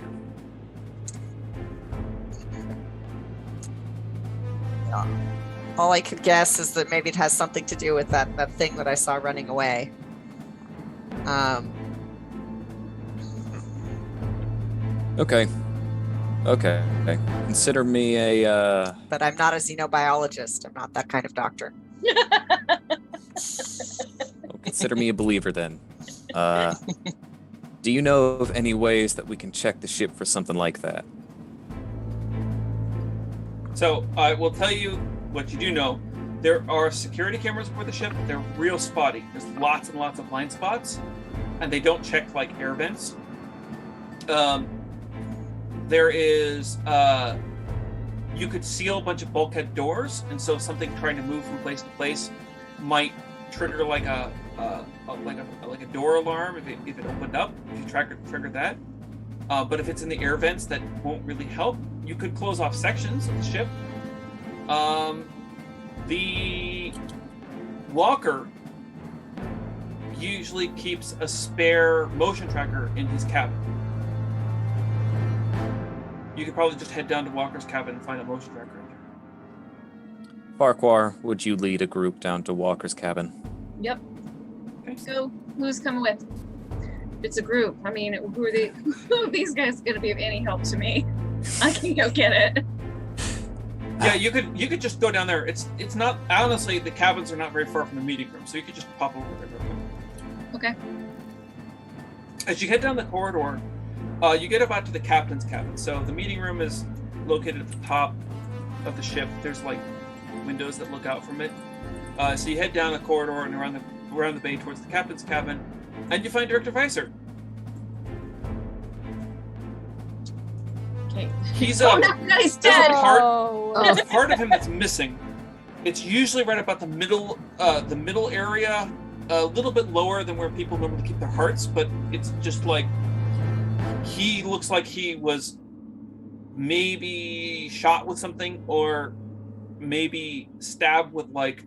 All I could guess is that maybe it has something to do with that thing that I saw running away. Okay. Consider me a... But I'm not a xenobiologist. I'm not that kind of doctor. Well, consider me a believer then. Do you know of any ways that we can check the ship for something like that? So I will tell you what you do know. There are security cameras aboard the ship. They're real spotty. There's lots and lots of blind spots, and they don't check like air vents. There is, you could seal a bunch of bulkhead doors, and so something trying to move from place to place might trigger like a door alarm if it opened up. If you trigger that, but if it's in the air vents, that won't really help. You could close off sections of the ship. The walker usually keeps a spare motion tracker in his cabin. You could probably just head down to Walker's cabin and find a motion tracker in there. Farquhar, would you lead a group down to Walker's cabin? Yep. Okay. So who's coming with? It's a group. I mean, who are these guys going to be of any help to me? I can go get it. Yeah, you could just go down there. It's not, honestly, the cabins are not very far from the meeting room, so you could just pop over there real quick. Okay. As you head down the corridor, you get about to the captain's cabin. So the meeting room is located at the top of the ship. There's like windows that look out from it. So you head down the corridor and around the bay towards the captain's cabin, and you find Director Weiser. He's Oh no, he's there's a dead. Oh. there's a part of him that's missing. It's usually right about the middle area, a little bit lower than where people normally keep their hearts, but it's just like he looks like he was maybe shot with something, or maybe stabbed with like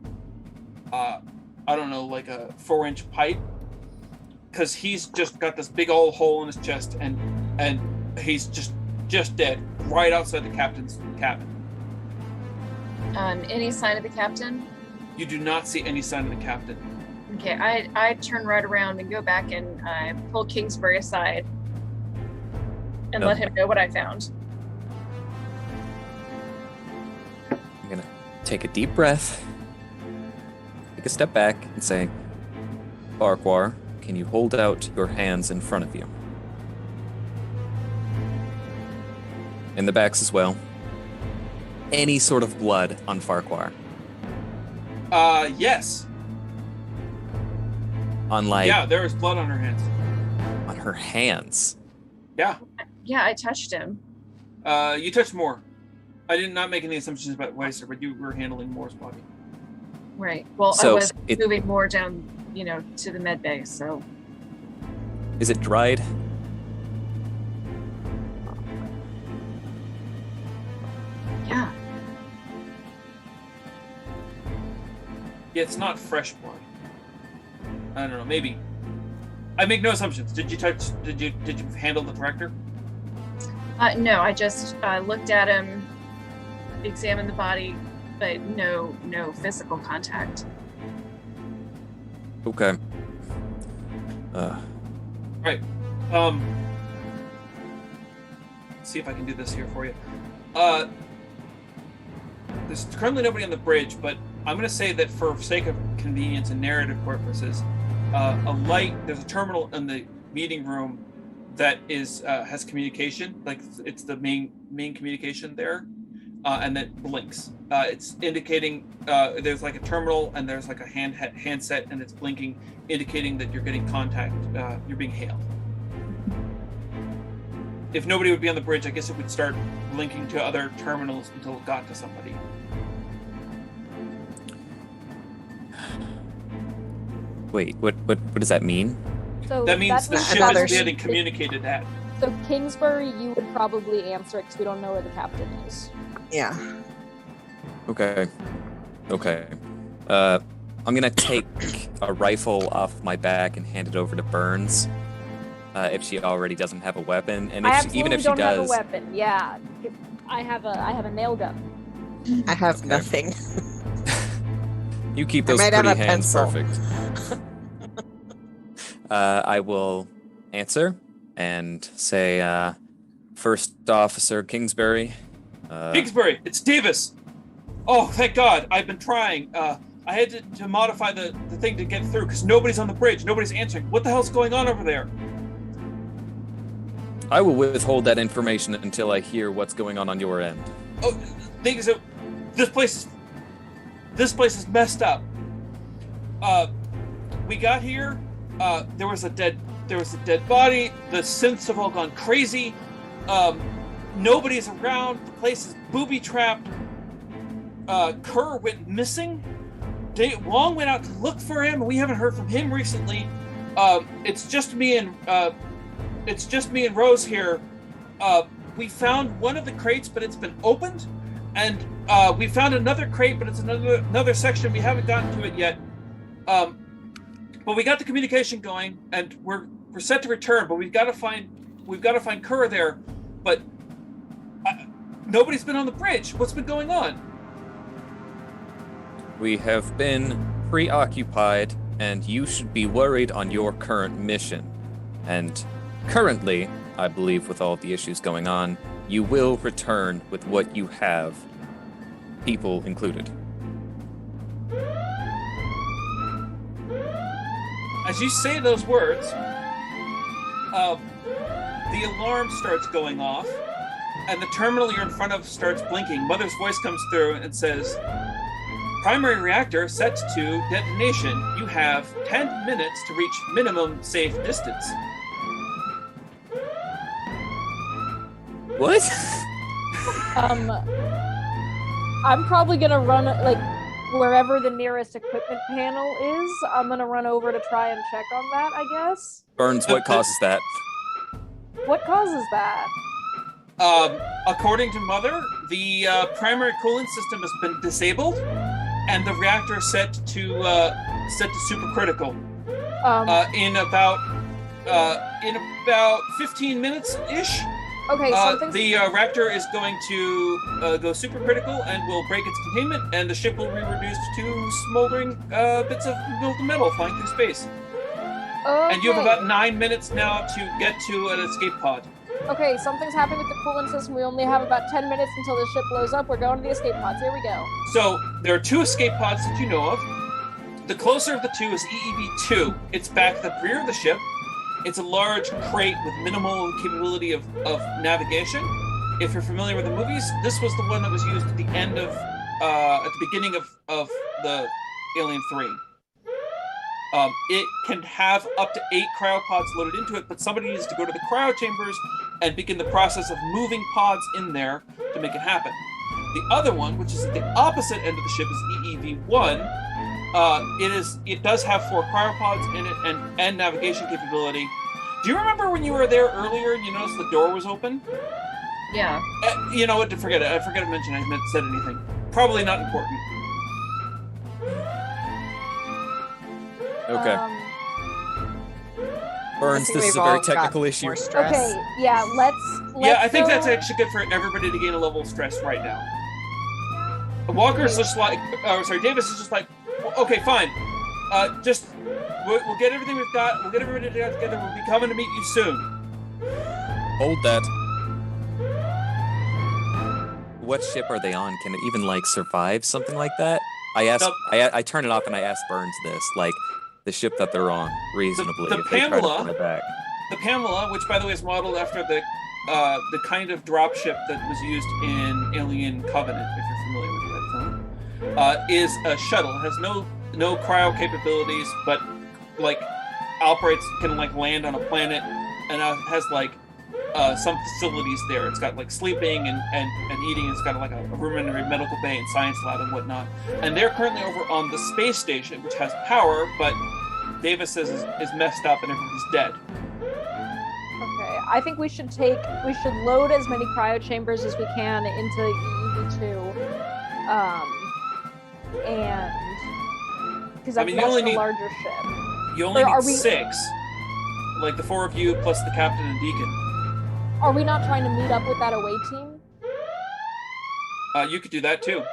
I don't know, like a 4-inch pipe, because he's just got this big old hole in his chest, and he's just dead right outside the captain's cabin. Any sign of the captain? You do not see any sign of the captain. Okay, I turn right around and go back and pull Kingsbury aside and let him know what I found. I'm gonna take a deep breath, take a step back, and say, Farquhar, can you hold out your hands in front of you? In the backs as well. Any sort of blood on Farquhar? Yes. On like... Yeah, there is blood on her hands. On her hands? Yeah. Yeah, I touched him. You touched Moore. I did not make any assumptions about Weiser, but you were handling Moore's body. Right. Well, So I was it- moving more down, to the med bay, so. Is it dried? Yeah. Yeah, it's not fresh blood. I don't know, maybe. I make no assumptions. Did you handle the director? No, I just looked at him, examined the body, but no physical contact. Okay. Right. See if I can do this here for you. There's currently nobody on the bridge, but I'm going to say that for sake of convenience and narrative purposes, there's a terminal in the meeting room that has communication, like it's the main communication there, and that blinks. It's indicating there's like a terminal and there's like a handset, and it's blinking, indicating that you're getting contact, you're being hailed. If nobody would be on the bridge, I guess it would start linking to other terminals until it got to somebody. Wait, what does that mean? So That means the ship another is getting communicated at. So Kingsbury, you would probably answer it because we don't know where the captain is. Yeah. Okay. I'm gonna take a rifle off my back and hand it over to Burns. If she already doesn't have a weapon, and even if she don't have a does, weapon. Yeah, I have a nail gun. I have nothing. you keep I those might have pretty a hands pencil. perfect. I will answer and say, First Officer Kingsbury. Kingsbury, it's Davis. Oh, thank God! I've been trying. I had to modify the thing to get through because nobody's on the bridge. Nobody's answering. What the hell's going on over there? I will withhold that information until I hear what's going on your end. Oh, thing is, this place is messed up. We got here. There was a dead body. The synths have all gone crazy. Nobody's around. The place is booby trapped. Kerr went missing. Wong went out to look for him. We haven't heard from him recently. It's just me and Rose here. We found one of the crates, but it's been opened, and we found another crate, but it's another section. We haven't gotten to it yet. But we got the communication going, and we're set to return. But we've got to find Kerr there. But nobody's been on the bridge. What's been going on? We have been preoccupied, and you should be worried on your current mission. And currently, I believe with all the issues going on, you will return with what you have, people included. As you say those words, the alarm starts going off, and the terminal you're in front of starts blinking. Mother's voice comes through and says, "Primary reactor set to detonation. You have 10 minutes to reach minimum safe distance." What? I'm probably gonna run like wherever the nearest equipment panel is. I'm gonna run over to try and check on that, I guess. Burns, what causes that? What causes that? According to Mother, the primary coolant system has been disabled, and the reactor is set to supercritical. In about 15 minutes ish. Okay, the reactor is going to go supercritical and will break its containment, and the ship will be reduced to smoldering bits of molten metal flying through space. Okay. And you have about 9 minutes now to get to an escape pod. Okay, something's happening with the coolant system. We only have about 10 minutes until the ship blows up. We're going to the escape pods. Here we go. So there are 2 escape pods that you know of. The closer of the 2 is EEV-2. It's back at the rear of the ship. It's a large crate with minimal capability of navigation. If you're familiar with the movies, this was the one that was used at the end of, at the beginning of the Alien 3. It can have up to 8 cryopods loaded into it, but somebody needs to go to the cryo chambers and begin the process of moving pods in there to make it happen. The other one, which is at the opposite end of the ship, is EEV-1. It does have 4 cryopods in it and navigation capability. Do you remember when you were there earlier and you noticed the door was open? Yeah. You know what? Forget it. I forgot to mention I haven't said anything. Probably not important. Okay. Burns, this is a very technical issue. Okay, yeah, let's yeah, I think go. that's actually good for everybody to gain a level of stress right now. Walker's just like, Davis is just like, okay, fine. We'll get everything we've got. We'll get everybody together. We'll be coming to meet you soon. Hold that. What ship are they on? Can it even like survive something like that? I asked. I turn it off and I asked Burns this, like the ship that they're on, reasonably. The if they try to Pamela- turn it back. The Pamela, which by the way is modeled after the kind of dropship that was used in Alien Covenant, if you're familiar with that film, is a shuttle. It has no cryo capabilities, but like operates, can like land on a planet, and has like some facilities there. It's got like sleeping and eating. It's got like a room in a medical bay and science lab and whatnot. And they're currently over on the space station, which has power, but Davis says is messed up and everybody's dead. Okay, I think we should load as many cryo chambers as we can into EEV-2, and because that's you only the need- larger ship. You only Or need are we- 6, like the 4 of you plus the captain and deacon. Are we not trying to meet up with that away team? You could do that too.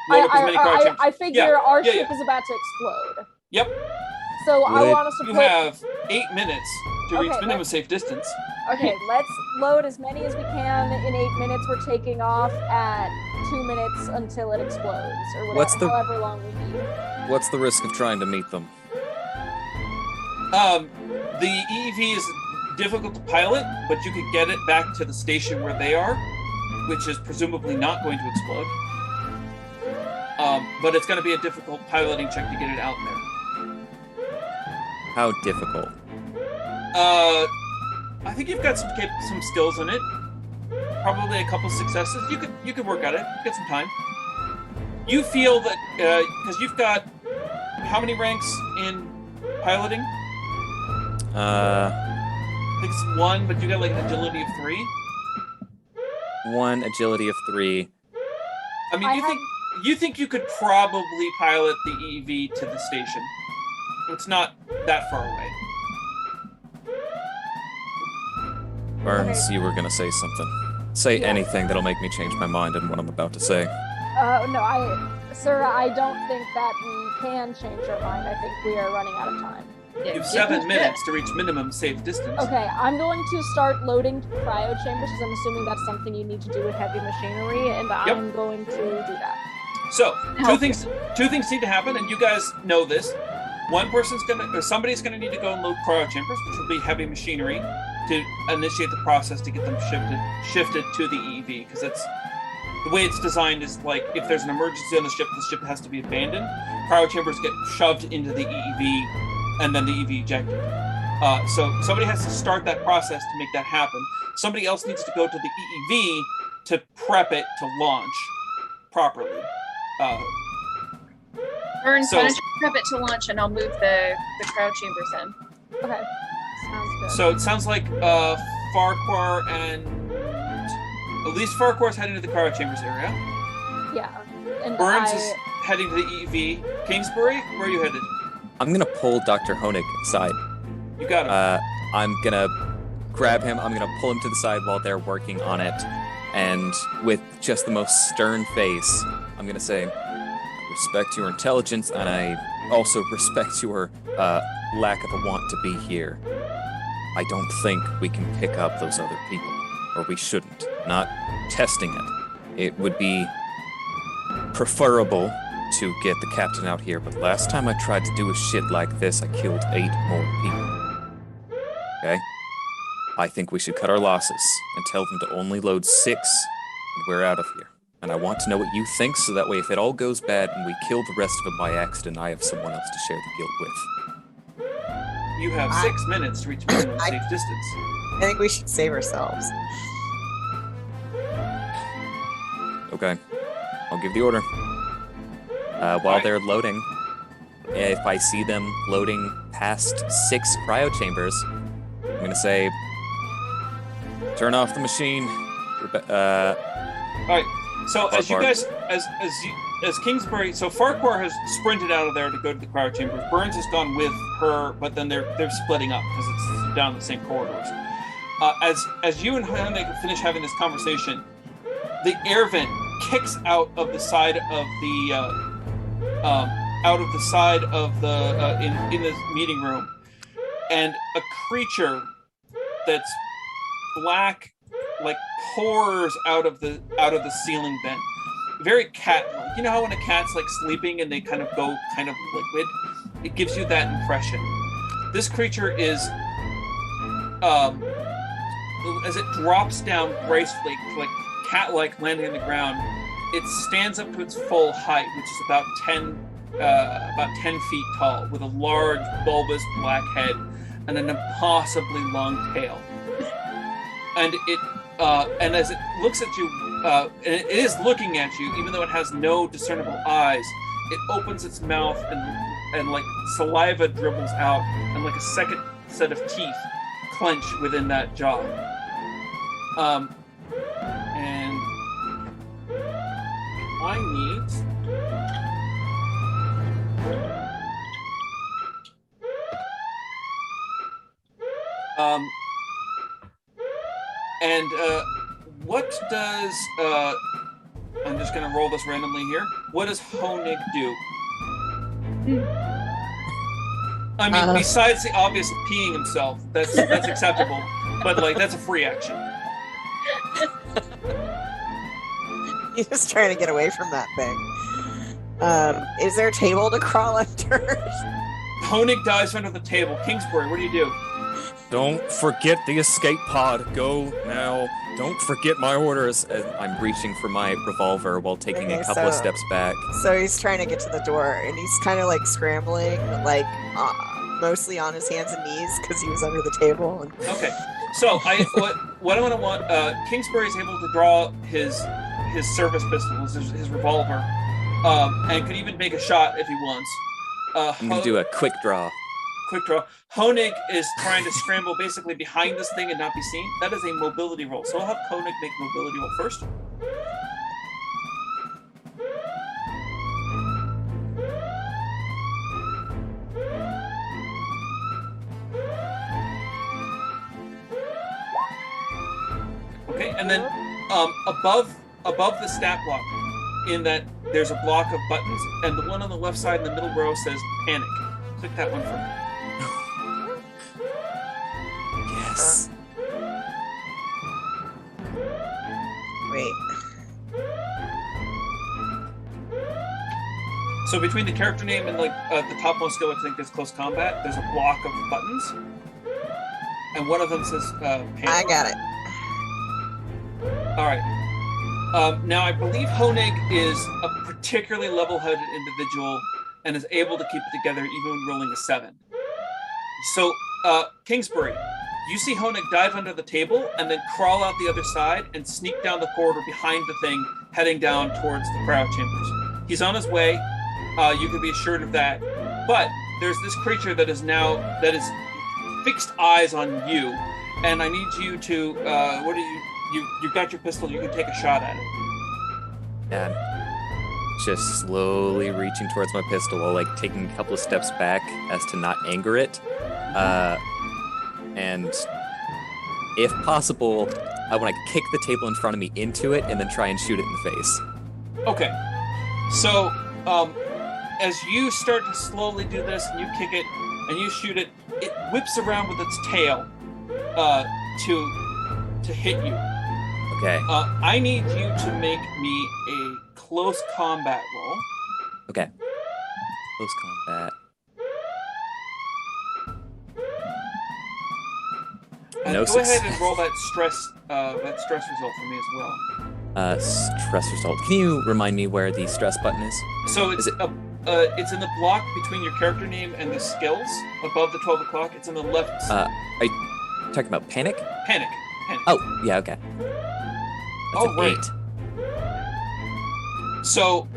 Load up as many cryo chambers. I figure Yeah, our yeah, ship yeah. is about to explode. Yep. So I want us to You put. have 8 minutes to reach Okay, minimum safe distance. Okay, let's load as many as we can in 8 minutes. We're taking off at 2 minutes until it explodes, or whatever, however long we need. What's the risk of trying to meet them? The EEV is difficult to pilot, but you could get it back to the station where they are, which is presumably not going to explode. But it's going to be a difficult piloting check to get it out there. How difficult? I think you've got some skills in it. Probably a couple successes. You could work at it. Get some time. You feel that because you've got how many ranks in piloting? I think it's 1, but you got like an agility of 3. 1 agility of 3. I mean, you think you could probably pilot the EV to the station? It's not that far away. Burns, Okay. you were gonna say something. Say anything that'll make me change my mind on what I'm about to say. No, sir, I don't think that we can change our mind. I think we are running out of time. You have 7 minutes to reach minimum safe distance. Okay, I'm going to start loading cryo chambers because I'm assuming that's something you need to do with heavy machinery, and Yep. I'm going to do that. So two things need to happen, and you guys know this. Somebody's gonna need to go and load cryo chambers, which will be heavy machinery, to initiate the process to get them shifted to the EEV, because it's the way it's designed is like if there's an emergency on the ship has to be abandoned. Cryo chambers get shoved into the EEV, and then the EV ejected. So somebody has to start that process to make that happen. Somebody else needs to go to the EEV to prep it to launch properly. Burns, why don't you prep it to launch, and I'll move the cryo chambers in. Okay. Sounds good. So it sounds like Farquhar and at least Farquhar's heading to the cryo chambers area. Yeah. And Burns is heading to the EEV. Kingsbury, where are you headed? I'm gonna pull Dr. Honig aside. You got him. I'm gonna grab him. I'm gonna pull him to the side while they're working on it, and with just the most stern face, I'm gonna say, "I respect your intelligence, and I also respect your lack of a want to be here. I don't think we can pick up those other people, or we shouldn't. Not testing it. It would be preferable to get the captain out here, but last time I tried to do a shit like this, I killed 8 more people. Okay? I think we should cut our losses and tell them to only load 6, and we're out of here. And I want to know what you think, so that way if it all goes bad and we kill the rest of them by accident, I have someone else to share the guilt with." You have 6 minutes to reach minimum safe distance. I think we should save ourselves. Okay. I'll give the order. While they're loading, if I see them loading past 6 cryo chambers, I'm gonna say, "Turn off the machine." All right. So as you guys, as Kingsbury, so Farquhar has sprinted out of there to go to the cryo chambers. Burns has gone with her, but then they're splitting up because it's down the same corridors. As you and Honig finish having this conversation, the air vent kicks out of the side of the in the meeting room, and a creature that's black like pours out of the ceiling vent. Very cat-like. You know how when a cat's like sleeping and they kind of go kind of liquid? It gives you that impression. This creature is as it drops down gracefully, like cat-like, landing on the ground, it stands up to its full height, which is about 10 feet tall, with a large, bulbous black head and an impossibly long tail. And as it looks at you, and it is looking at you, even though it has no discernible eyes, it opens its mouth and like saliva dribbles out, and like a second set of teeth clench within that jaw. And I need what does I'm just gonna roll this randomly here. What does Honig do? I mean, besides the obvious peeing himself, that's acceptable, but like that's a free action. He's just trying to get away from that thing. Is there a table to crawl under? Honig dives under the table. Kingsbury, what do you do? Don't forget the escape pod. Go now. Don't forget my orders. And I'm reaching for my revolver while taking a couple of steps back. So he's trying to get to the door, and he's kind of like scrambling, like mostly on his hands and knees because he was under the table. And... Okay. So what I'm gonna want, Kingsbury's able to draw his service pistol, his revolver, and could even make a shot if he wants. I'm gonna do a quick draw. Quick draw. Honig is trying to scramble basically behind this thing and not be seen. That is a mobility roll. So I'll have Honig make mobility roll first. Okay, and then above the stat block, in that there's a block of buttons, and the one on the left side in the middle row says panic. Click that one for me. Yes. Wait. So between the character name and like the topmost skill, I think is close combat, there's a block of buttons, and one of them says panic. I got it. All right. Now I believe Honig is a particularly level-headed individual and is able to keep it together even when rolling a 7. So Kingsbury, you see Honig dive under the table and then crawl out the other side and sneak down the corridor behind the thing, heading down towards the cryo chambers. He's on his way. You can be assured of that. But there's this creature that is fixed eyes on you, and I need you to. You've got your pistol. You can take a shot at it. And just slowly reaching towards my pistol while like taking a couple of steps back as to not anger it. And if possible, I want to kick the table in front of me into it and then try and shoot it in the face. Okay. So, as you start to slowly do this and you kick it and you shoot it, it whips around with its tail to hit you. Okay. I need you to make me a close combat roll. Okay. Close combat. No go ahead and roll that stress result for me as well. Stress result. Can you remind me where the stress button is? So it's it's in the block between your character name and the skills above the 12 o'clock. It's in the left. Are you talking about panic? Panic. Oh, yeah, okay. That's an right. 8. So,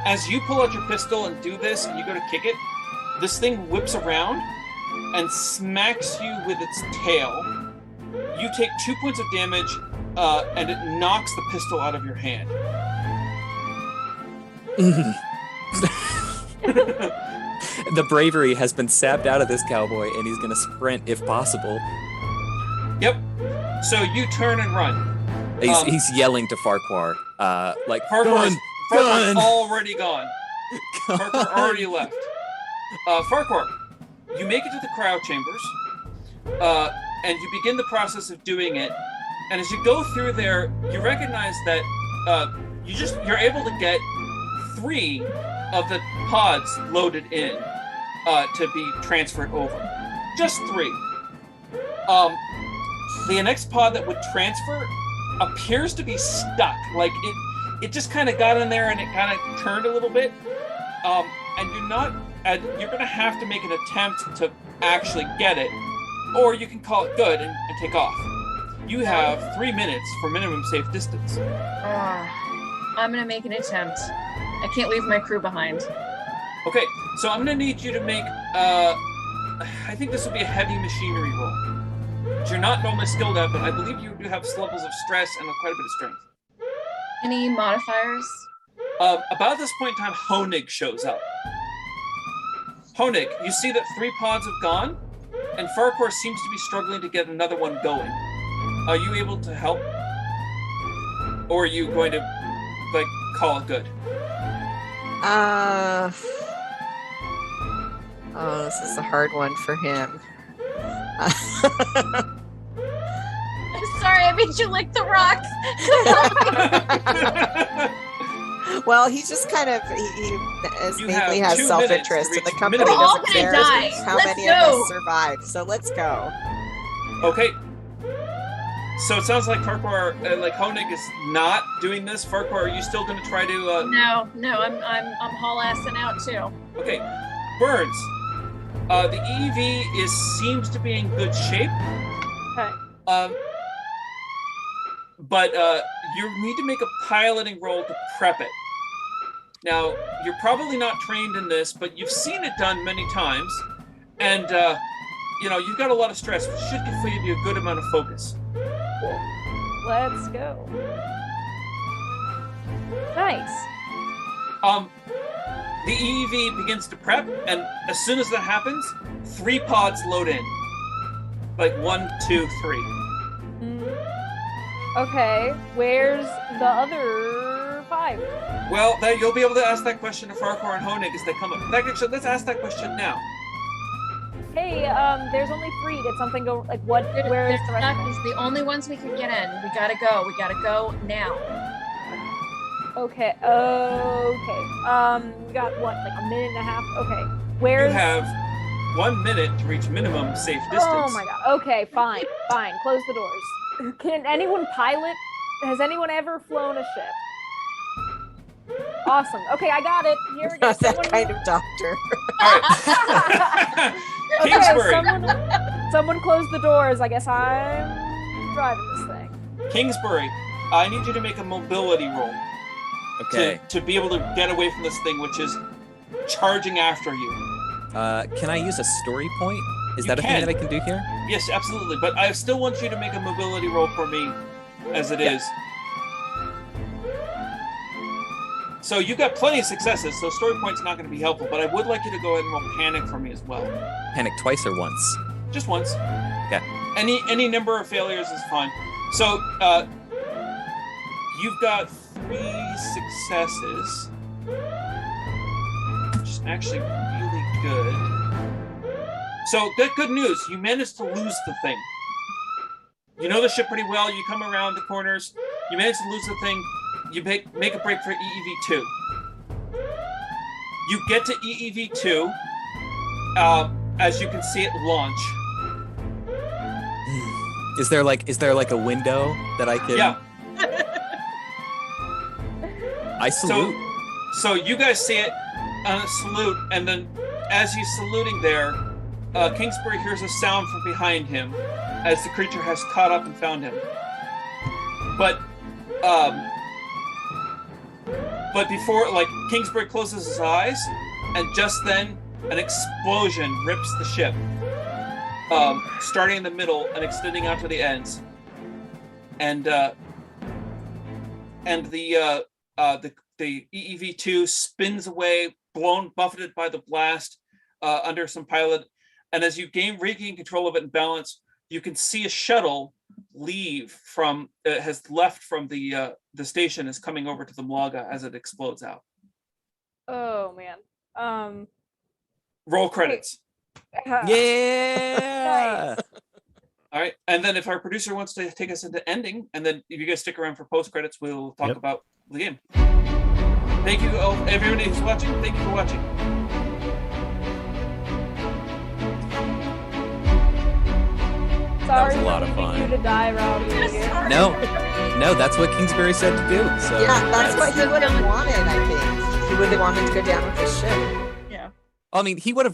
as you pull out your pistol and do this, and you go to kick it, this thing whips around and smacks you with its tail. You take 2 points of damage, and it knocks the pistol out of your hand. The bravery has been sapped out of this cowboy, and he's gonna sprint if possible. Yep. So you turn and run. He's yelling to Farquhar, like, Farquhar's gun. already gone. Farquhar already left. Farquhar, you make it to the cryo chambers, and you begin the process of doing it. And as you go through there, you recognize that you're able to get 3 of the pods loaded in to be transferred over. Just 3. The next pod that would transfer appears to be stuck. Like it just kind of got in there and it kind of turned a little bit. And you're going to have to make an attempt to actually get it, or you can call it good and take off. You have 3 minutes for minimum safe distance. I'm going to make an attempt. I can't leave my crew behind. Okay, so I'm going to need you to make, I think this would be a heavy machinery roll. You're not normally skilled at, but I believe you do have levels of stress and quite a bit of strength. Any modifiers? About this point in time, Honig shows up. Honig, you see that 3 pods have gone, and Farquhar seems to be struggling to get another one going. Are you able to help? Or are you going to, call it good? This is a hard one for him. I'm sorry, I made you lick the rock. Well, he just kind of he mainly has 2 self-interest, minutes to and the reach company minimum. We're all doesn't gonna care die. how Let's many go. of us survive. So let's go. Okay. So it sounds like Farquhar, Honig is not doing this. Farquhar, are you still going to try to? No, I'm haul-assing out too. Okay, Burns. The EV seems to be in good shape. Okay. But you need to make a piloting roll to prep it. Now, you're probably not trained in this, but you've seen it done many times, and you've got a lot of stress, which should give you a good amount of focus. Let's go. Nice. The EEV begins to prep, and as soon as that happens, 3 pods load in. 1, 2, 3. Okay, where's the other 5? Well, you'll be able to ask that question to Farquhar and Honig as they come up. Actually, let's ask that question now. Hey, there's only 3. Did something go, what, where is the rest of It's the only ones we can get in. We gotta go. We gotta go now. Okay. We got what, a minute and a half? Okay. Where's... You have 1 minute to reach minimum safe distance. Oh my god. Okay, fine. Close the doors. Can anyone pilot? Has anyone ever flown a ship? Awesome. Okay, I got it. Here we go. Not that kind of doctor. All right. Okay, Kingsbury. someone... Someone close the doors. I guess I'm driving this thing. Kingsbury, I need you to make a mobility roll Okay. to be able to get away from this thing, which is charging after you. Can I use a story point? Is You that a thing can. that I can do here? Yes, absolutely. But I still want you to make a mobility roll for me, as it is. So you got plenty of successes, so story point's not going to be helpful, but I would like you to go ahead and roll panic for me as well. Panic twice or once? Just once. Okay. Any number of failures is fine. So you've got 3 successes, which is actually really good. So good news. You managed to lose the thing. You know the ship pretty well. You come around the corners. You manage to lose the thing. You make a break for EEV2. You get to EEV2 as you can see it launch. Is there like a window that I can? Yeah. I salute. So you guys see it, salute, and then as he's saluting there, Kingsbury hears a sound from behind him as the creature has caught up and found him. But before, Kingsbury closes his eyes, and just then an explosion rips the ship, starting in the middle and extending out to the ends, and the EEV2 spins away, buffeted by the blast under some pilot, and as you regain control of it and balance, you can see a shuttle leave from has left from the station, is coming over to the Malaga as it explodes out. Oh man. Roll credits. Yeah. Nice. All right, and then if our producer wants to take us into ending, and then if you guys stick around for post credits, we'll talk about the game. Thank you, everybody who's watching. Thank you for watching. Sorry That was a lot of for leaving fun. you to die, Robbie. No, that's what Kingsbury said to do. So Yeah, that's what he would have wanted, I think. He would have wanted to go down with the ship. Yeah. I mean, he would have